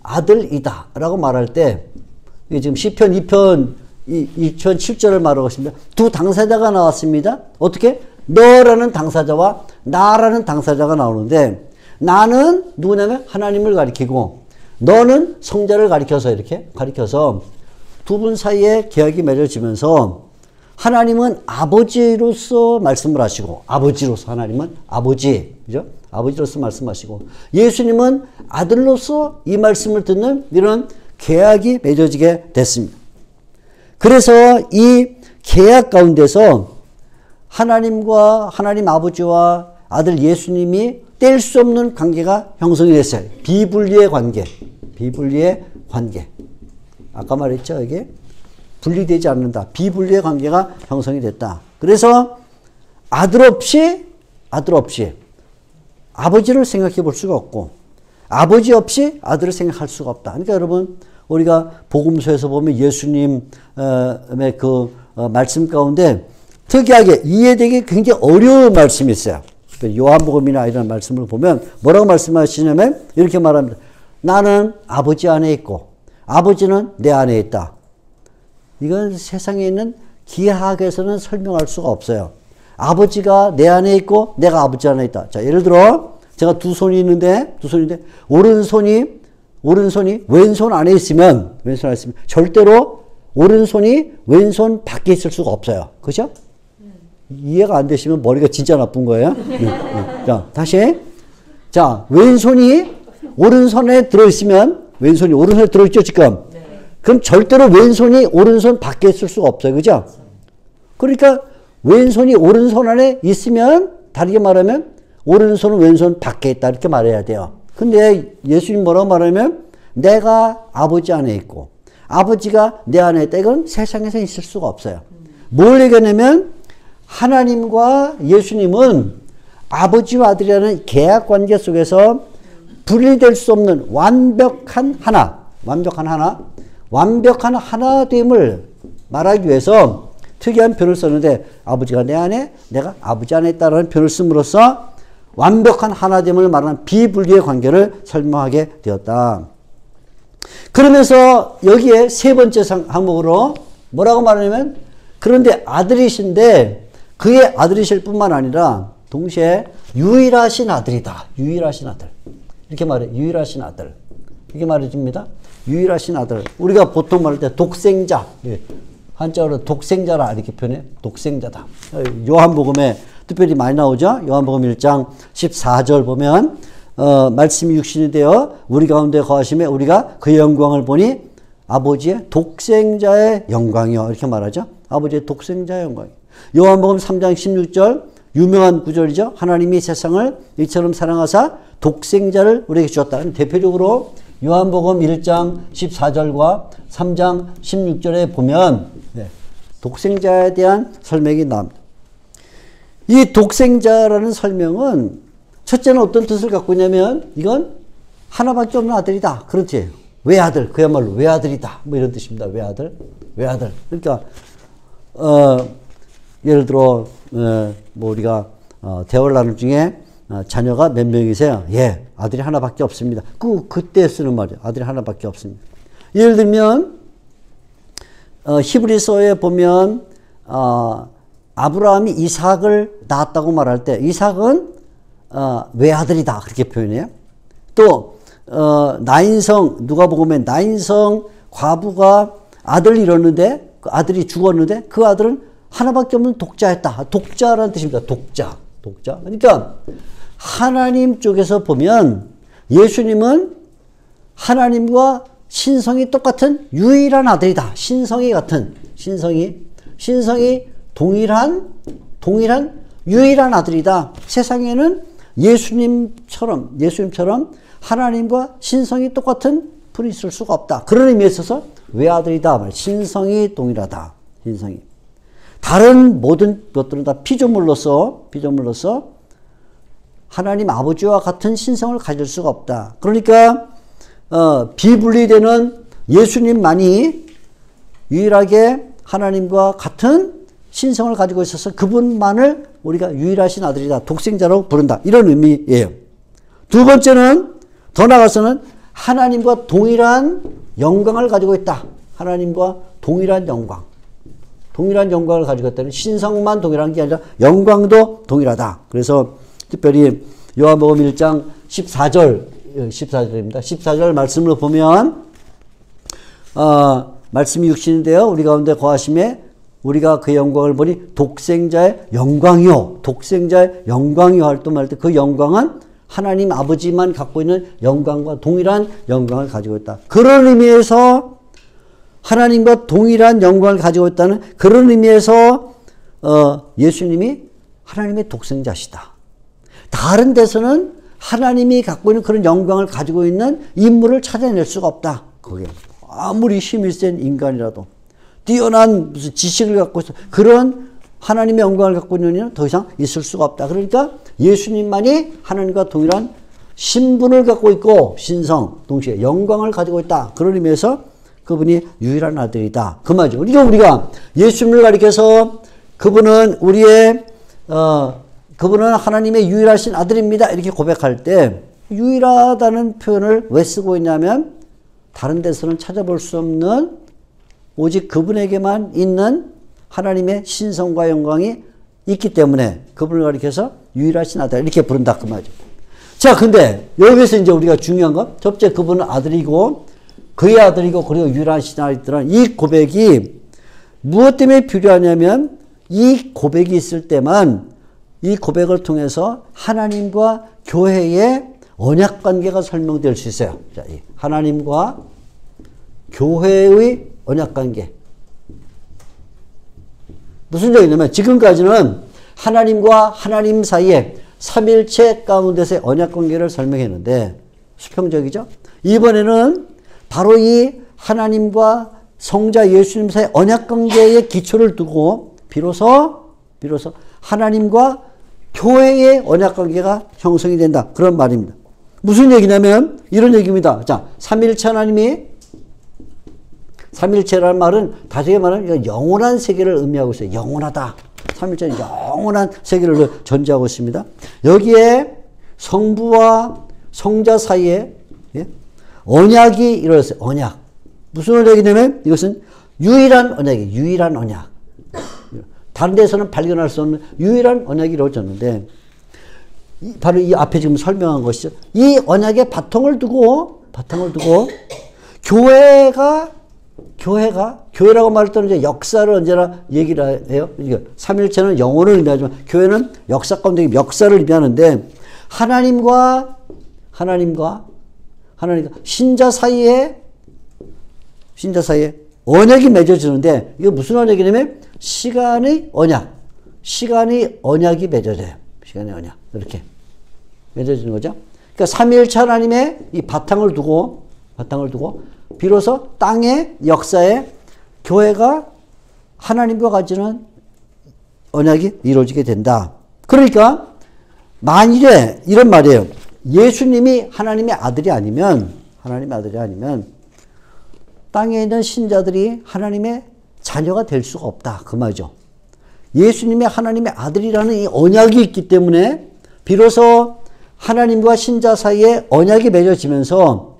아들이다. 라고 말할 때 이게 지금 시편 2편 7절을 말하고 있습니다. 두 당사자가 나왔습니다. 어떻게? 너라는 당사자와 나라는 당사자가 나오는데 나는 누구냐면 하나님을 가리키고 너는 성자를 가리켜서 이렇게 가리켜서 두 분 사이에 계약이 맺어지면서 하나님은 아버지로서 말씀을 하시고 아버지로서 하나님은 아버지 그죠? 아버지로서 말씀하시고 예수님은 아들로서 이 말씀을 듣는 이런 계약이 맺어지게 됐습니다. 그래서 이 계약 가운데서 하나님과 하나님 아버지와 아들 예수님이 뗄 수 없는 관계가 형성이 됐어요. 비분리의 관계. 비분리의 관계. 아까 말했죠. 이게 분리되지 않는다. 비분리의 관계가 형성이 됐다. 그래서 아들 없이 아버지를 생각해 볼 수가 없고 아버지 없이 아들을 생각할 수가 없다. 그러니까 여러분 우리가 복음서에서 보면 예수님의 그 말씀 가운데 특이하게 이해되기 굉장히 어려운 말씀이 있어요. 요한복음이나 이런 말씀을 보면 뭐라고 말씀하시냐면 이렇게 말합니다. 나는 아버지 안에 있고 아버지는 내 안에 있다. 이건 세상에 있는 기하학에서는 설명할 수가 없어요. 아버지가 내 안에 있고 내가 아버지 안에 있다. 자, 예를 들어 제가 두 손이 있는데 오른손이 왼손 안에 있으면 절대로 오른손이 왼손 밖에 있을 수가 없어요. 그죠? 이해가 안 되시면 머리가 진짜 나쁜 거예요. 자, 다시. 자, 왼손이 오른손에 들어있으면 왼손이 오른손에 들어있죠, 지금? 그럼 절대로 왼손이 오른손 밖에 있을 수가 없어요. 그죠? 그러니까 왼손이 오른손 안에 있으면 다르게 말하면 오른손은 왼손 밖에 있다. 이렇게 말해야 돼요. 근데 예수님 뭐라고 말하면 내가 아버지 안에 있고 아버지가 내 안에 있다. 이건 세상에서 있을 수가 없어요. 뭘 얘기하냐면 하나님과 예수님은 아버지와 아들이라는 계약 관계 속에서 분리될 수 없는 완벽한 하나됨을 말하기 위해서 특이한 표현을 썼는데 아버지가 내 안에 내가 아버지 안에 있다는 표현을 씀으로써 완벽한 하나됨을 말하는 비분리의 관계를 설명하게 되었다. 그러면서 여기에 세 번째 항목으로 뭐라고 말하냐면 그런데 아들이신데 그의 아들이실 뿐만 아니라 동시에 유일하신 아들이다. 유일하신 아들. 이렇게 말해. 유일하신 아들. 이렇게 말해줍니다. 유일하신 아들. 우리가 보통 말할 때 독생자. 한자어로 독생자라 이렇게 표현해. 독생자다. 요한복음에 특별히 많이 나오죠. 요한복음 1장 14절 보면 말씀이 육신이 되어 우리 가운데 거하심에 우리가 그의 영광을 보니 아버지의 독생자의 영광이요. 이렇게 말하죠. 아버지의 독생자의 영광. 요한복음 3장 16절 유명한 구절이죠. 하나님이 세상을 이처럼 사랑하사 독생자를 우리에게 주었다. 대표적으로 요한복음 1장 14절과 3장 16절에 보면 독생자에 대한 설명이 나옵니다. 이 독생자라는 설명은 첫째는 어떤 뜻을 갖고 있냐면 이건 하나밖에 없는 아들이다. 그렇지. 외아들. 그야말로 외아들이다. 뭐 이런 뜻입니다. 외아들. 그러니까 예를 들어 뭐 우리가 대화를 나눌 중에 자녀가 몇 명이세요? 예, 아들이 하나밖에 없습니다. 그때 쓰는 말이에요. 아들이 하나밖에 없습니다. 예를 들면 히브리서에 보면 아브라함이 이삭을 낳았다고 말할 때 이삭은 외아들이다 그렇게 표현해요. 또 나인성 누가복음에 나인성 과부가 아들을 잃었는데 그 아들이 죽었는데 그 아들은 하나밖에 없는 독자였다. 독자라는 뜻입니다. 독자. 그러니까 하나님 쪽에서 보면 예수님은 하나님과 신성이 똑같은 유일한 아들이다. 신성이 동일한 유일한 아들이다. 세상에는 예수님처럼 하나님과 신성이 똑같은 분이 있을 수가 없다. 그런 의미에 있어서 외아들이다. 신성이 동일하다. 다른 모든 것들은 다 피조물로서 하나님 아버지와 같은 신성을 가질 수가 없다. 그러니까 비분리되는 예수님만이 유일하게 하나님과 같은 신성을 가지고 있어서 그분만을 우리가 유일하신 아들이다. 독생자라고 부른다. 이런 의미예요. 두 번째는 더 나아가서는 하나님과 동일한 영광을 가지고 있다. 하나님과 동일한 영광. 동일한 영광을 가지고 있다는 신성만 동일한 게 아니라 영광도 동일하다. 그래서 특별히 요한복음 1장 14절입니다. 14절 말씀을 보면 말씀이 육신인데요. 우리 가운데 거하심에 우리가 그 영광을 보니 독생자의 영광이요. 독생자의 영광이요 할 때 말할 때 그 영광은 하나님 아버지만 갖고 있는 영광과 동일한 영광을 가지고 있다. 그런 의미에서 하나님과 동일한 영광을 가지고 있다는 그런 의미에서 예수님이 하나님의 독생자시다. 다른 데서는 하나님이 갖고 있는 그런 영광을 가지고 있는 인물을 찾아낼 수가 없다. 그게 아무리 힘이 센 인간이라도 뛰어난 무슨 지식을 갖고 있어 그런 하나님의 영광을 갖고 있는 이는 더 이상 있을 수가 없다. 그러니까 예수님만이 하나님과 동일한 신분을 갖고 있고 신성 동시에 영광을 가지고 있다. 그런 의미에서 그분이 유일한 아들이다. 그 말이죠. 우리가 예수님을 가리켜서 그분은 그분은 하나님의 유일하신 아들입니다. 이렇게 고백할 때 유일하다는 표현을 왜 쓰고 있냐면 다른 데서는 찾아볼 수 없는 오직 그분에게만 있는 하나님의 신성과 영광이 있기 때문에 그분을 가리켜서 유일하신 아들 이렇게 부른다 그 말이죠. 자, 근데 여기서 이제 우리가 중요한 건 첫째 그분은 아들이고 그의 아들이고 그리고 유일하신 아들이라는 이 고백이 무엇 때문에 필요하냐면 이 고백이 있을 때만 이 고백을 통해서 하나님과 교회의 언약 관계가 설명될 수 있어요. 자, 하나님과 교회의 언약 관계. 무슨 얘기냐면 지금까지는 하나님과 하나님 사이에 삼일체 가운데서의 언약 관계를 설명했는데 수평적이죠. 이번에는 바로 이 하나님과 성자 예수님 사이의 언약 관계의 기초를 두고 비로소 하나님과 교회의 언약 관계가 형성이 된다. 그런 말입니다. 무슨 얘기냐면 이런 얘기입니다. 자, 삼일체 하나님이 삼일체라는 말은 다시게 말하면 영원한 세계를 의미하고 있어요. 영원하다. 삼일체는 영원한 세계를 전제하고 있습니다. 여기에 성부와 성자 사이에 언약이 이루어졌어요. 언약. 무슨 언약이냐면 이것은 유일한 언약이에요. 유일한 언약. 다른 데서는 발견할 수 없는 유일한 언약이 이루어졌는데 바로 이 앞에 지금 설명한 것이죠. 이 언약의 바탕을 두고 교회라고 말할 때는 이제 역사를 언제나 얘기를 해요. 삼일체는 영혼을 의미하지만 교회는 역사 가운데 역사를 의미하는데 하나님과 신자 사이에 언약이 맺어지는데 이게 무슨 언약이냐면 시간의 언약이 맺어져요. 시간의 언약 이렇게 맺어지는 거죠. 그러니까 삼위일체 하나님의 이 바탕을 두고 비로소 땅의 역사에 교회가 하나님과 가지는 언약이 이루어지게 된다. 그러니까 만일에 이런 말이에요. 예수님이 하나님의 아들이 아니면 땅에 있는 신자들이 하나님의 자녀가 될 수가 없다. 그 말이죠. 예수님이 하나님의 아들이라는 이 언약이 있기 때문에 비로소 하나님과 신자 사이에 언약이 맺어지면서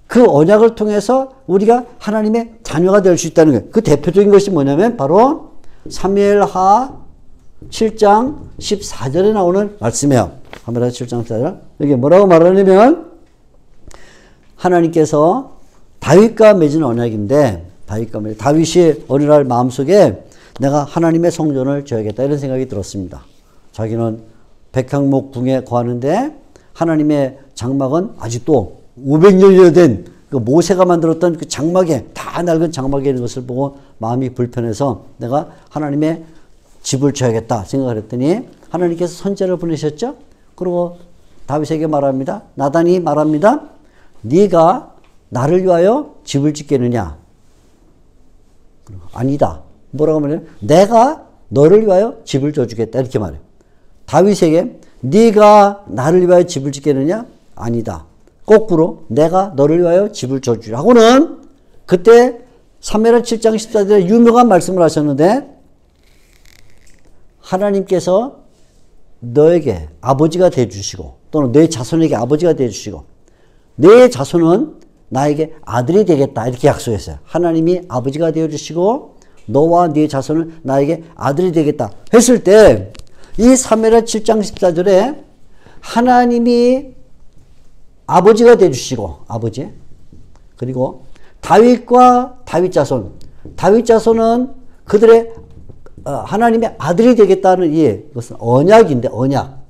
그 언약을 통해서 우리가 하나님의 자녀가 될 수 있다는 거예요. 그 대표적인 것이 뭐냐면 바로 사무엘하 7장 14절에 나오는 말씀이에요. 사무엘하 7장 14절. 여기 뭐라고 말하냐면 하나님께서 다윗과 맺은 언약인데 다윗이 어느 날 마음속에 내가 하나님의 성전을 지어야겠다 이런 생각이 들었습니다. 자기는 백향목 궁에 거하는데 하나님의 장막은 아직도 500년이 된 그 모세가 만들었던 그 장막에 다 낡은 장막에 있는 것을 보고 마음이 불편해서 내가 하나님의 집을 지어야겠다 생각을 했더니 하나님께서 선지자를 보내셨죠. 그리고 다윗에게 말합니다. 나단이 말합니다. 네가 나를 위하여 집을 짓겠느냐? 아니다. 뭐라고 말해요? 내가 너를 위하여 집을 져주겠다. 이렇게 말해요. 다윗에게 네가 나를 위하여 집을 짓겠느냐? 아니다. 거꾸로 내가 너를 위하여 집을 져주리라 하고는 그때 사무엘하 7장 14절에 유명한 말씀을 하셨는데 하나님께서 너에게 아버지가 되어주시고 또는 내 자손에게 아버지가 되어주시고 내 자손은 나에게 아들이 되겠다 이렇게 약속했어요. 하나님이 아버지가 되어주시고 너와 네 자손은 나에게 아들이 되겠다 했을 때 이 사무엘하 7장 14절에 하나님이 아버지가 되어주시고 아버지 그리고 다윗과 다윗 자손은 그들의 하나님의 아들이 되겠다는 이것은 언약인데 언약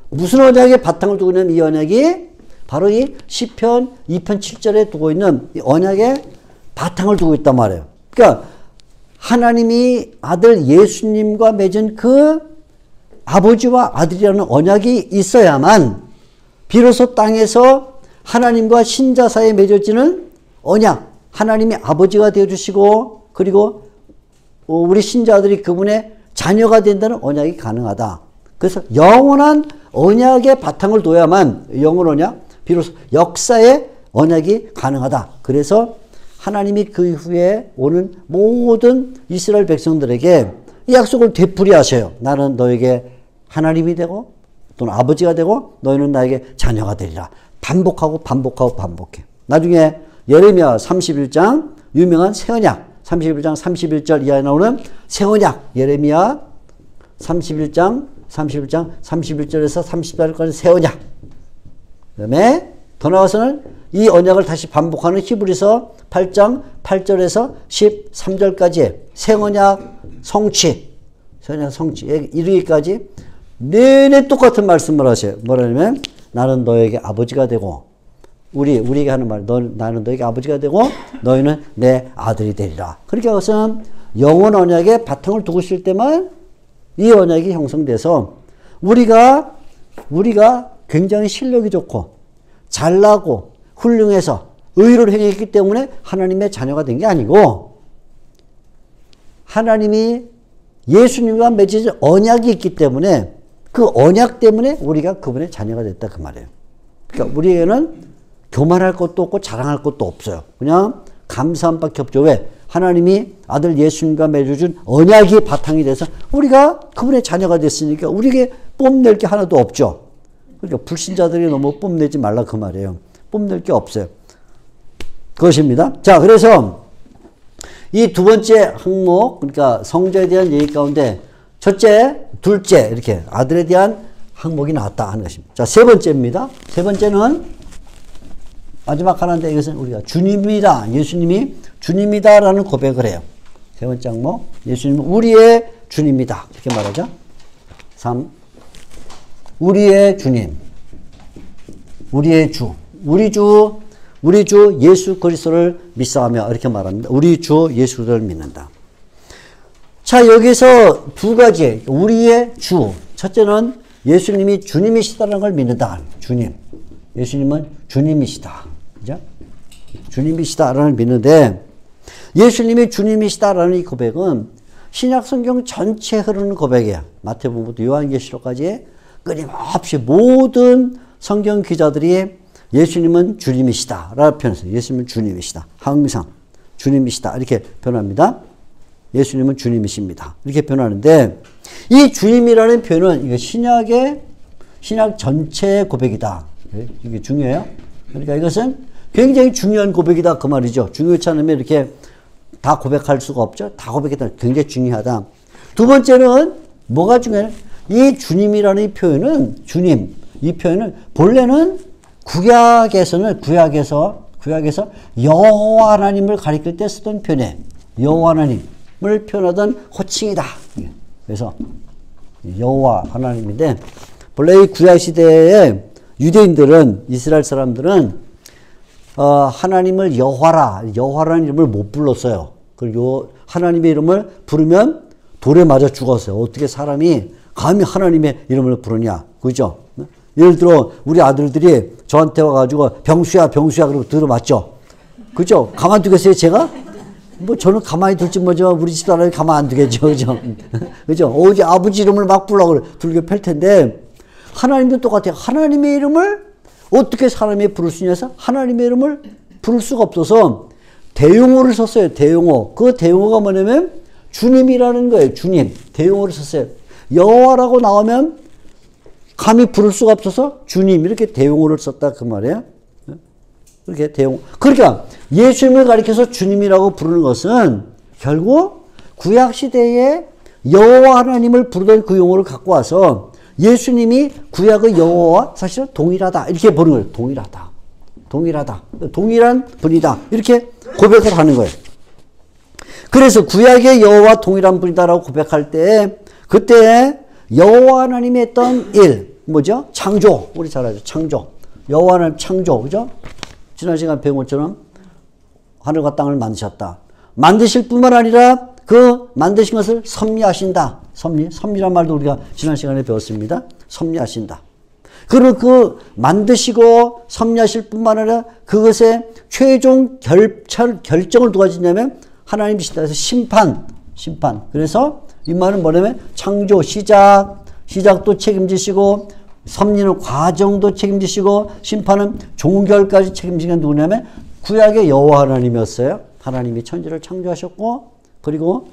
무슨 언약에 바탕을 두고 있는 이 언약이 바로 이 시편 2편 7절에 두고 있는 이 언약에 바탕을 두고 있단 말이에요. 그러니까 하나님이 아들 예수님과 맺은 그 아버지와 아들이라는 언약이 있어야만 비로소 땅에서 하나님과 신자 사이에 맺어지는 언약, 하나님이 아버지가 되어주시고 그리고 우리 신자들이 그분의 자녀가 된다는 언약이 가능하다. 그래서 영원한 언약의 바탕을 둬야만 영원 언약, 비로소 역사의 언약이 가능하다. 그래서 하나님이 그 이후에 오는 모든 이스라엘 백성들에게 이 약속을 되풀이하셔요. 나는 너에게 하나님이 되고 또는 아버지가 되고 너희는 나에게 자녀가 되리라. 반복하고 반복해. 나중에 예레미야 31장 유명한 새언약 31장 31절 이하에 나오는 새언약 예레미야 31장 31절에서 34절까지 새언약 그 다음에 더 나아가서는 이 언약을 다시 반복하는 히브리서 8장 8절에서 13절까지의 새언약 성취 이르기까지 내내 똑같은 말씀을 하셔요. 뭐라냐면 나는 너에게 아버지가 되고 우리에게 하는 말 나는 너에게 아버지가 되고 너희는 내 아들이 되리라. 그러니까 그것은 영원 언약에 바탕을 두고 있을 때만 이 언약이 형성돼서 우리가 굉장히 실력이 좋고 잘나고 훌륭해서 의를 행했기 때문에 하나님의 자녀가 된 게 아니고 하나님이 예수님과 맺어진 언약이 있기 때문에 그 언약 때문에 우리가 그분의 자녀가 됐다 그 말이에요. 그러니까 우리에게는 교만할 것도 없고 자랑할 것도 없어요. 그냥 감사한 밖에 없죠. 왜? 하나님이 아들 예수님과 맺어준 언약이 바탕이 돼서 우리가 그분의 자녀가 됐으니까 우리에게 뽐낼 게 하나도 없죠. 그러니까 불신자들이 너무 뽐내지 말라 그 말이에요. 뽐낼 게 없어요. 그것입니다. 자, 그래서 이 두 번째 항목, 그러니까 성자에 대한 얘기 가운데 첫째, 둘째 이렇게 아들에 대한 항목이 나왔다 하는 것입니다. 자, 세 번째입니다. 세 번째는 마지막 하나인데 이것은 우리가 주님이다. 예수님이 주님이다라는 고백을 해요. 세 번째 항목, 예수님은 우리의 주님이다. 이렇게 말하죠. 3. 우리의 주님, 우리의 주, 우리 주 예수 그리스도를 믿사하며 이렇게 말합니다. 우리 주 예수 그리스도를 믿는다. 자, 여기서 두 가지 우리의 주. 첫째는 예수님이 주님이시다는 걸 믿는다. 주님. 예수님은 주님이시다. 그죠? 주님이시다라는 걸 믿는데 예수님이 주님이시다라는 이 고백은 신약 성경 전체에 흐르는 고백이에요. 마태복음부터 요한계시록까지 끊임없이 모든 성경 기자들이 예수님은 주님이시다 라고 표현했어요. 예수님은 주님이시다. 항상 주님이시다 이렇게 표현합니다. 예수님은 주님이십니다. 이렇게 표현하는데 이 주님이라는 표현은 이거 신약 전체의 고백이다. 이게 중요해요. 그러니까 이것은 굉장히 중요한 고백이다 그 말이죠. 중요치 않으면 이렇게 다 고백할 수가 없죠. 다 고백했다. 굉장히 중요하다. 두 번째는 뭐가 중요해요? 이 주님이라는 이 표현은 주님 이 표현은 본래는 구약에서 여호와 하나님을 가리킬 때 쓰던 표현이에요. 여호와 하나님을 표현하던 호칭이다. 그래서 여호와 하나님인데 본래 이 구약 시대에 유대인들은 이스라엘 사람들은 하나님을 여호와라는 이름을 못 불렀어요. 그리고 하나님의 이름을 부르면 돌에 맞아 죽었어요. 어떻게 사람이 감히 하나님의 이름을 부르냐, 그죠? 예를 들어 우리 아들들이 저한테 와가지고 병수야 그러고 들어맞죠. 그죠? 가만 두겠어요 제가? 뭐 저는 가만히 둘지 뭐죠. 우리 집사람이 가만 안 두겠죠. 그죠? 그죠? 어제 아버지 이름을 막 불러고 두들겨 팰 텐데 하나님도 똑같아요. 하나님의 이름을 어떻게 사람이 부를 수 있냐서 하나님의 이름을 부를 수가 없어서 대용어를 썼어요. 대용어. 그 대용어가 뭐냐면 주님이라는 거예요. 주님. 대용어를 썼어요. 여호와라고 나오면 감히 부를 수가 없어서 주님 이렇게 대용어를 썼다 그 말이에요. 그렇게 대용어. 그러니까 예수님을 가리켜서 주님이라고 부르는 것은 결국 구약 시대에 여호와 하나님을 부르던 그 용어를 갖고 와서 예수님이 구약의 여호와와 사실 동일하다 이렇게 부르는 거예요. 동일하다. 동일하다. 동일한 분이다. 이렇게 고백을 하는 거예요. 그래서 구약의 여호와 동일한 분이다라고 고백할 때 그때 여호와 하나님이 했던 일 뭐죠? 창조. 우리 잘 알죠. 창조. 여호와 하나님 창조. 그죠? 지난 시간 배운 것처럼 하늘과 땅을 만드셨다. 만드실 뿐만 아니라 그 만드신 것을 섭리하신다. 섭리란 말도 우리가 지난 시간에 배웠습니다. 섭리하신다. 그리고 그 만드시고 섭리하실 뿐만 아니라 그것의 최종 결정을 누가 짓냐면 하나님이시다. 그래서 심판. 그래서 이 말은 뭐냐면 창조, 시작도 책임지시고 섭리는 과정도 책임지시고 심판은 종결까지 책임지는 게 누구냐면 구약의 여호와 하나님이었어요. 하나님이 천지를 창조하셨고 그리고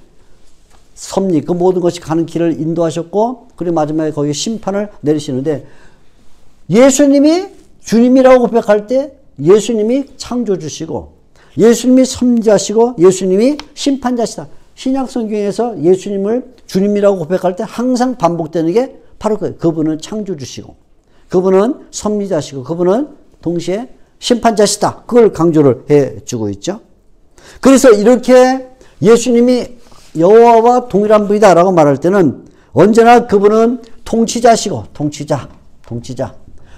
섭리, 그 모든 것이 가는 길을 인도하셨고 그리고 마지막에 거기에 심판을 내리시는데 예수님이 주님이라고 고백할 때 예수님이 창조주시고 예수님이 섭리자시고 예수님이 심판자시다. 신약 성경에서 예수님을 주님이라고 고백할 때 항상 반복되는 게 바로 그분은 창조주시고 그분은 섭리자시고 그분은 동시에 심판자시다. 그걸 강조를 해주고 있죠. 그래서 이렇게 예수님이 여호와와 동일한 분이다 라고 말할 때는 언제나 그분은 통치자시고 통치자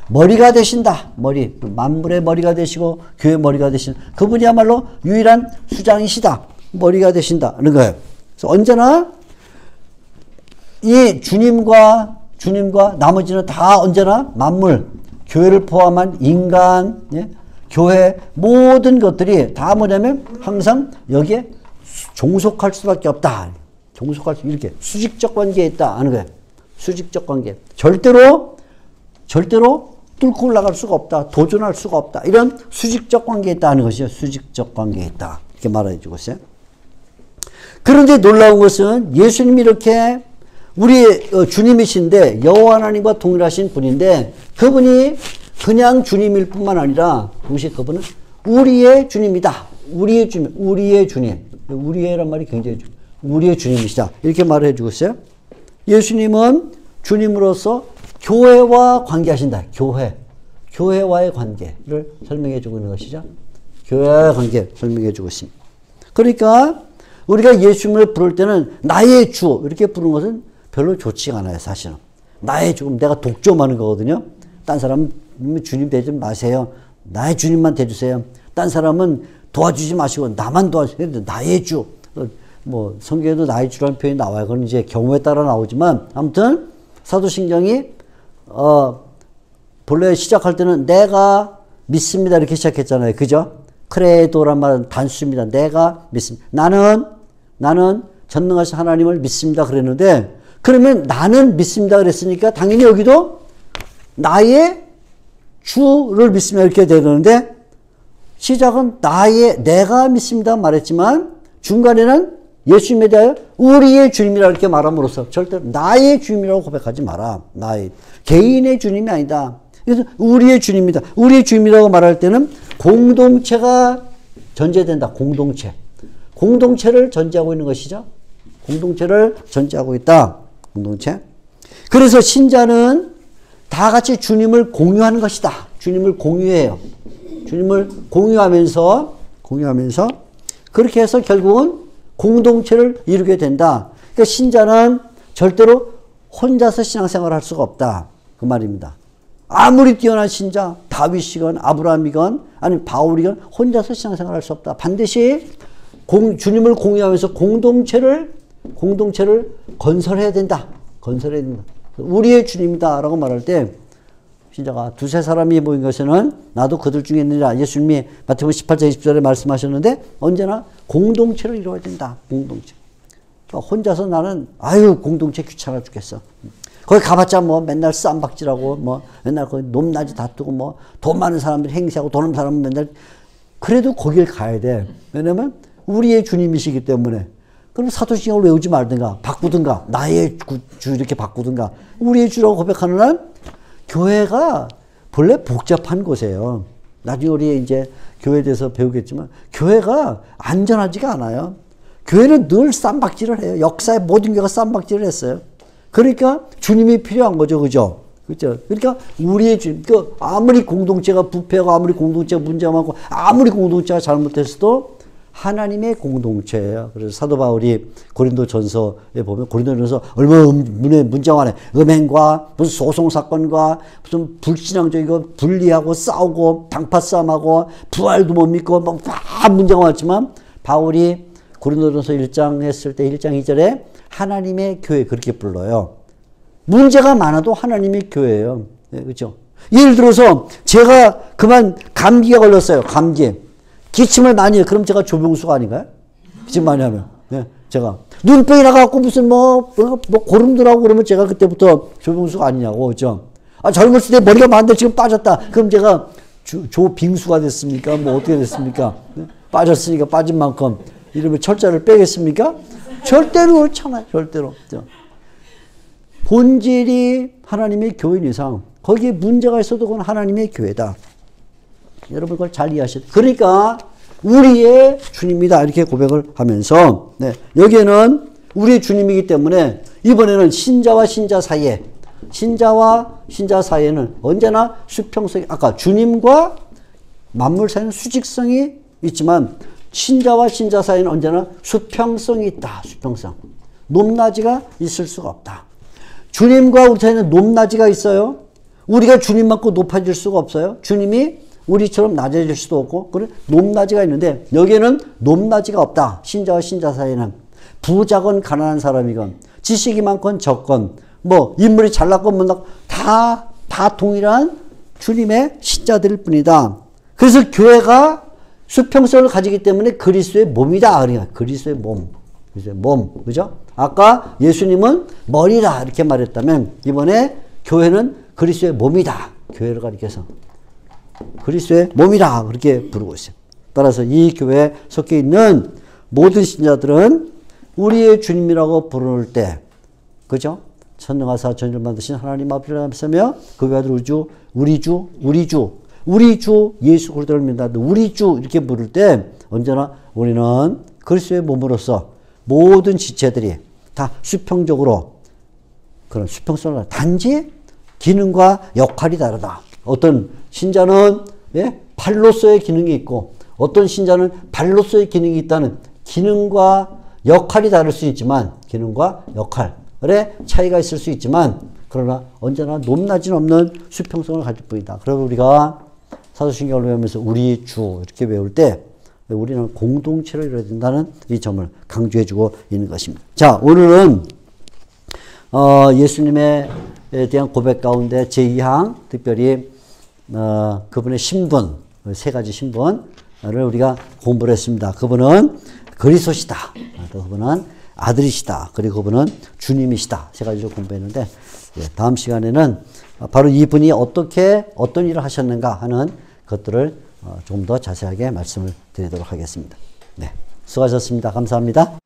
머리가 되신다. 만물의 머리가 되시고 교회의 머리가 되신 그분이야말로 유일한 수장이시다. 머리가 되신다는 거예요. 그래서 언제나 이 주님과 나머지는 다 언제나 만물, 교회를 포함한 인간, 교회 모든 것들이 다 뭐냐면 항상 여기에 종속할 수밖에 없다. 이렇게 수직적 관계에 있다 하는 거예요. 수직적 관계. 절대로 뚫고 올라갈 수가 없다. 도전할 수가 없다. 이런 수직적 관계에 있다 하는 것이죠. 수직적 관계에 있다. 이렇게 말해 주고 있어요. 그런데 놀라운 것은 예수님이 이렇게 우리 주님이신데 여호와 하나님과 동일하신 분인데 그분이 그냥 주님일 뿐만 아니라 동시에 그분은 우리의 주님이다. 우리의 주님. 우리의란 말이 굉장히 우리의 주님이시다. 이렇게 말해 주고 있어요. 예수님은 주님으로서 교회와 관계하신다. 교회와의 관계를 설명해 주고 있는 것이죠. 교회와의 관계 설명해 주고 있습니다. 그러니까 우리가 예수님을 부를 때는 나의 주 이렇게 부르는 것은 별로 좋지가 않아요. 사실은. 나의 주, 내가 독점하는 거거든요. 딴 사람은 주님 되지 마세요. 나의 주님만 대주세요. 딴 사람은 도와주지 마시고 나만 도와주세요. 나의 주. 뭐 성경에도 나의 주라는 표현이 나와요. 그건 이제 경우에 따라 나오지만 아무튼 사도신경이 본래 시작할 때는 내가 믿습니다 이렇게 시작했잖아요. 그죠? 크레도란 말은 단수입니다. 내가 믿습니다. 나는 전능하신 하나님을 믿습니다 그랬는데 그러면 나는 믿습니다 그랬으니까 당연히 여기도 나의 주를 믿습니다 이렇게 되는데 시작은 내가 믿습니다 말했지만 중간에는 예수님에 대하여 우리의 주님이라 이렇게 말함으로써 절대로 나의 주님이라고 고백하지 마라. 나의 개인의 주님이 아니다. 그래서 우리의 주님이다. 우리의 주님이라고 말할 때는 공동체가 전제된다. 공동체를 전제하고 있는 것이죠. 공동체를 전제하고 있다. 공동체. 그래서 신자는 다 같이 주님을 공유하는 것이다. 주님을 공유해요. 주님을 공유하면서 그렇게 해서 결국은 공동체를 이루게 된다. 그러니까 신자는 절대로 혼자서 신앙생활을 할 수가 없다. 그 말입니다. 아무리 뛰어난 신자, 다윗이건 아브라함이건 아니면 바울이건 혼자서 신앙생활을 할 수 없다. 반드시 주님을 공유하면서 공동체를 건설해야 된다. 우리의 주님이다 라고 말할 때 신자가 두세 사람이 모인 것에는 나도 그들 중에 있느니라. 예수님이 마태복음 18장 20절에 말씀하셨는데 언제나 공동체를 이루어야 된다. 공동체. 그러니까 혼자서 나는 공동체 귀찮아 죽겠어. 거기 가봤자 뭐 맨날 쌈박질하고 뭐 맨날 거기 높낮이 다투고 뭐 돈 많은 사람들이 행세하고 돈 없는 사람은 맨날 그래도 거길 가야 돼. 왜냐면 우리의 주님이시기 때문에. 그럼 사도신경을 외우지 말든가 바꾸든가 나의 주 이렇게 바꾸든가 우리의 주라고 고백하는 한 교회가 본래 복잡한 곳이에요. 나중에 우리 이제 교회에 대해서 배우겠지만 교회가 안전하지가 않아요. 교회는 늘 쌈박질을 해요. 역사의 모든 교회가 쌈박질을 했어요. 그러니까 주님이 필요한 거죠. 그죠? 그죠? 그러니까 우리의 주님, 아무리 공동체가 부패하고 아무리 공동체가 문제가 많고 아무리 공동체가 잘못됐어도 하나님의 공동체예요. 그래서 사도 바울이 고린도전서에 보면 고린도전서 얼마나 문제가 많아요. 음행과 무슨 소송 사건과 무슨 불신앙적이고 분리하고 싸우고 당파 싸움하고 부활도 못 믿고 막 다 문제가 많았지만 바울이 고린도전서 1장 했을 때 1장 2절에 하나님의 교회 그렇게 불러요. 문제가 많아도 하나님의 교회예요. 네, 그렇죠? 예를 들어서 제가 그만 감기가 걸렸어요. 감기. 기침을 많이 해요. 그럼 제가 조병수가 아닌가요? 기침 많이 하면. 네, 제가. 눈병이 나가고 무슨 뭐 고름들하고 그러면 제가 그때부터 조병수가 아니냐고. 그죠? 아, 젊었을 때 머리가 많은데 지금 빠졌다. 그럼 제가 조빙수가 됐습니까? 뭐 어떻게 됐습니까? 네? 빠졌으니까 빠진 만큼 이러면 철자를 빼겠습니까? 절대로 그렇잖아요. 절대로. 그죠? 본질이 하나님의 교인 이상 거기에 문제가 있어도 그건 하나님의 교회다. 여러분 그걸 잘 이해하셔야 돼요. 그러니까 우리의 주님이다 이렇게 고백을 하면서 네, 여기에는 우리의 주님이기 때문에 이번에는 신자와 신자 사이에 신자와 신자 사이에는 언제나 수평성이 아까 주님과 만물 사이에는 수직성이 있지만 신자와 신자 사이에는 언제나 수평성이 있다. 수평성. 높낮이가 있을 수가 없다. 주님과 우리 사이에는 높낮이가 있어요. 우리가 주님만큼 높아질 수가 없어요. 주님이 우리처럼 낮아질 수도 없고 그래 높낮이가 있는데 여기에는 높낮이가 없다. 신자와 신자 사이에는 부자건 가난한 사람이건 지식이 많건 적건 뭐 인물이 잘났건 못났건 다 동일한 주님의 신자들일 뿐이다. 그래서 교회가 수평성을 가지기 때문에 그리스도의 몸이다. 그러니까 그리스도의 몸. 그리스도의 몸. 그죠? 아까 예수님은 머리다 이렇게 말했다면 이번에 교회는 그리스도의 몸이다. 교회를 가리켜서 그리스도의 몸이다 그렇게 부르고 있어요. 따라서 이 교회에 섞여 있는 모든 신자들은 우리의 주님이라고 부를 때 그죠? 천능하사 천지를 만드신 하나님 앞이라 하면서 그 아들 우리 주 예수 그리스도를 믿는다. 우리 주 이렇게 부를 때 언제나 우리는 그리스도의 몸으로서 모든 지체들이 다 수평적으로 그런 수평성을 단지 기능과 역할이 다르다. 어떤 신자는 팔로서의 기능이 있고 어떤 신자는 발로서의 기능이 있다는 기능과 역할이 다를 수 있지만 기능과 역할의 차이가 있을 수 있지만 그러나 언제나 높낮이는 없는 수평성을 가질 뿐이다. 그래서 우리가 사도신경을 외우면서 우리 주 이렇게 외울 때 우리는 공동체로 이루어야 된다는 이 점을 강조해주고 있는 것입니다. 자, 오늘은 예수님에 대한 고백 가운데 제2항 특별히 그분의 신분, 세 가지 신분을 우리가 공부를 했습니다. 그분은 그리스도시다. 그분은 아들이시다. 그리고 그분은 주님이시다. 세 가지를 공부했는데 다음 시간에는 바로 이분이 어떤 일을 하셨는가 하는 것들을 좀 더 자세하게 말씀을 드리도록 하겠습니다. 네, 수고하셨습니다. 감사합니다.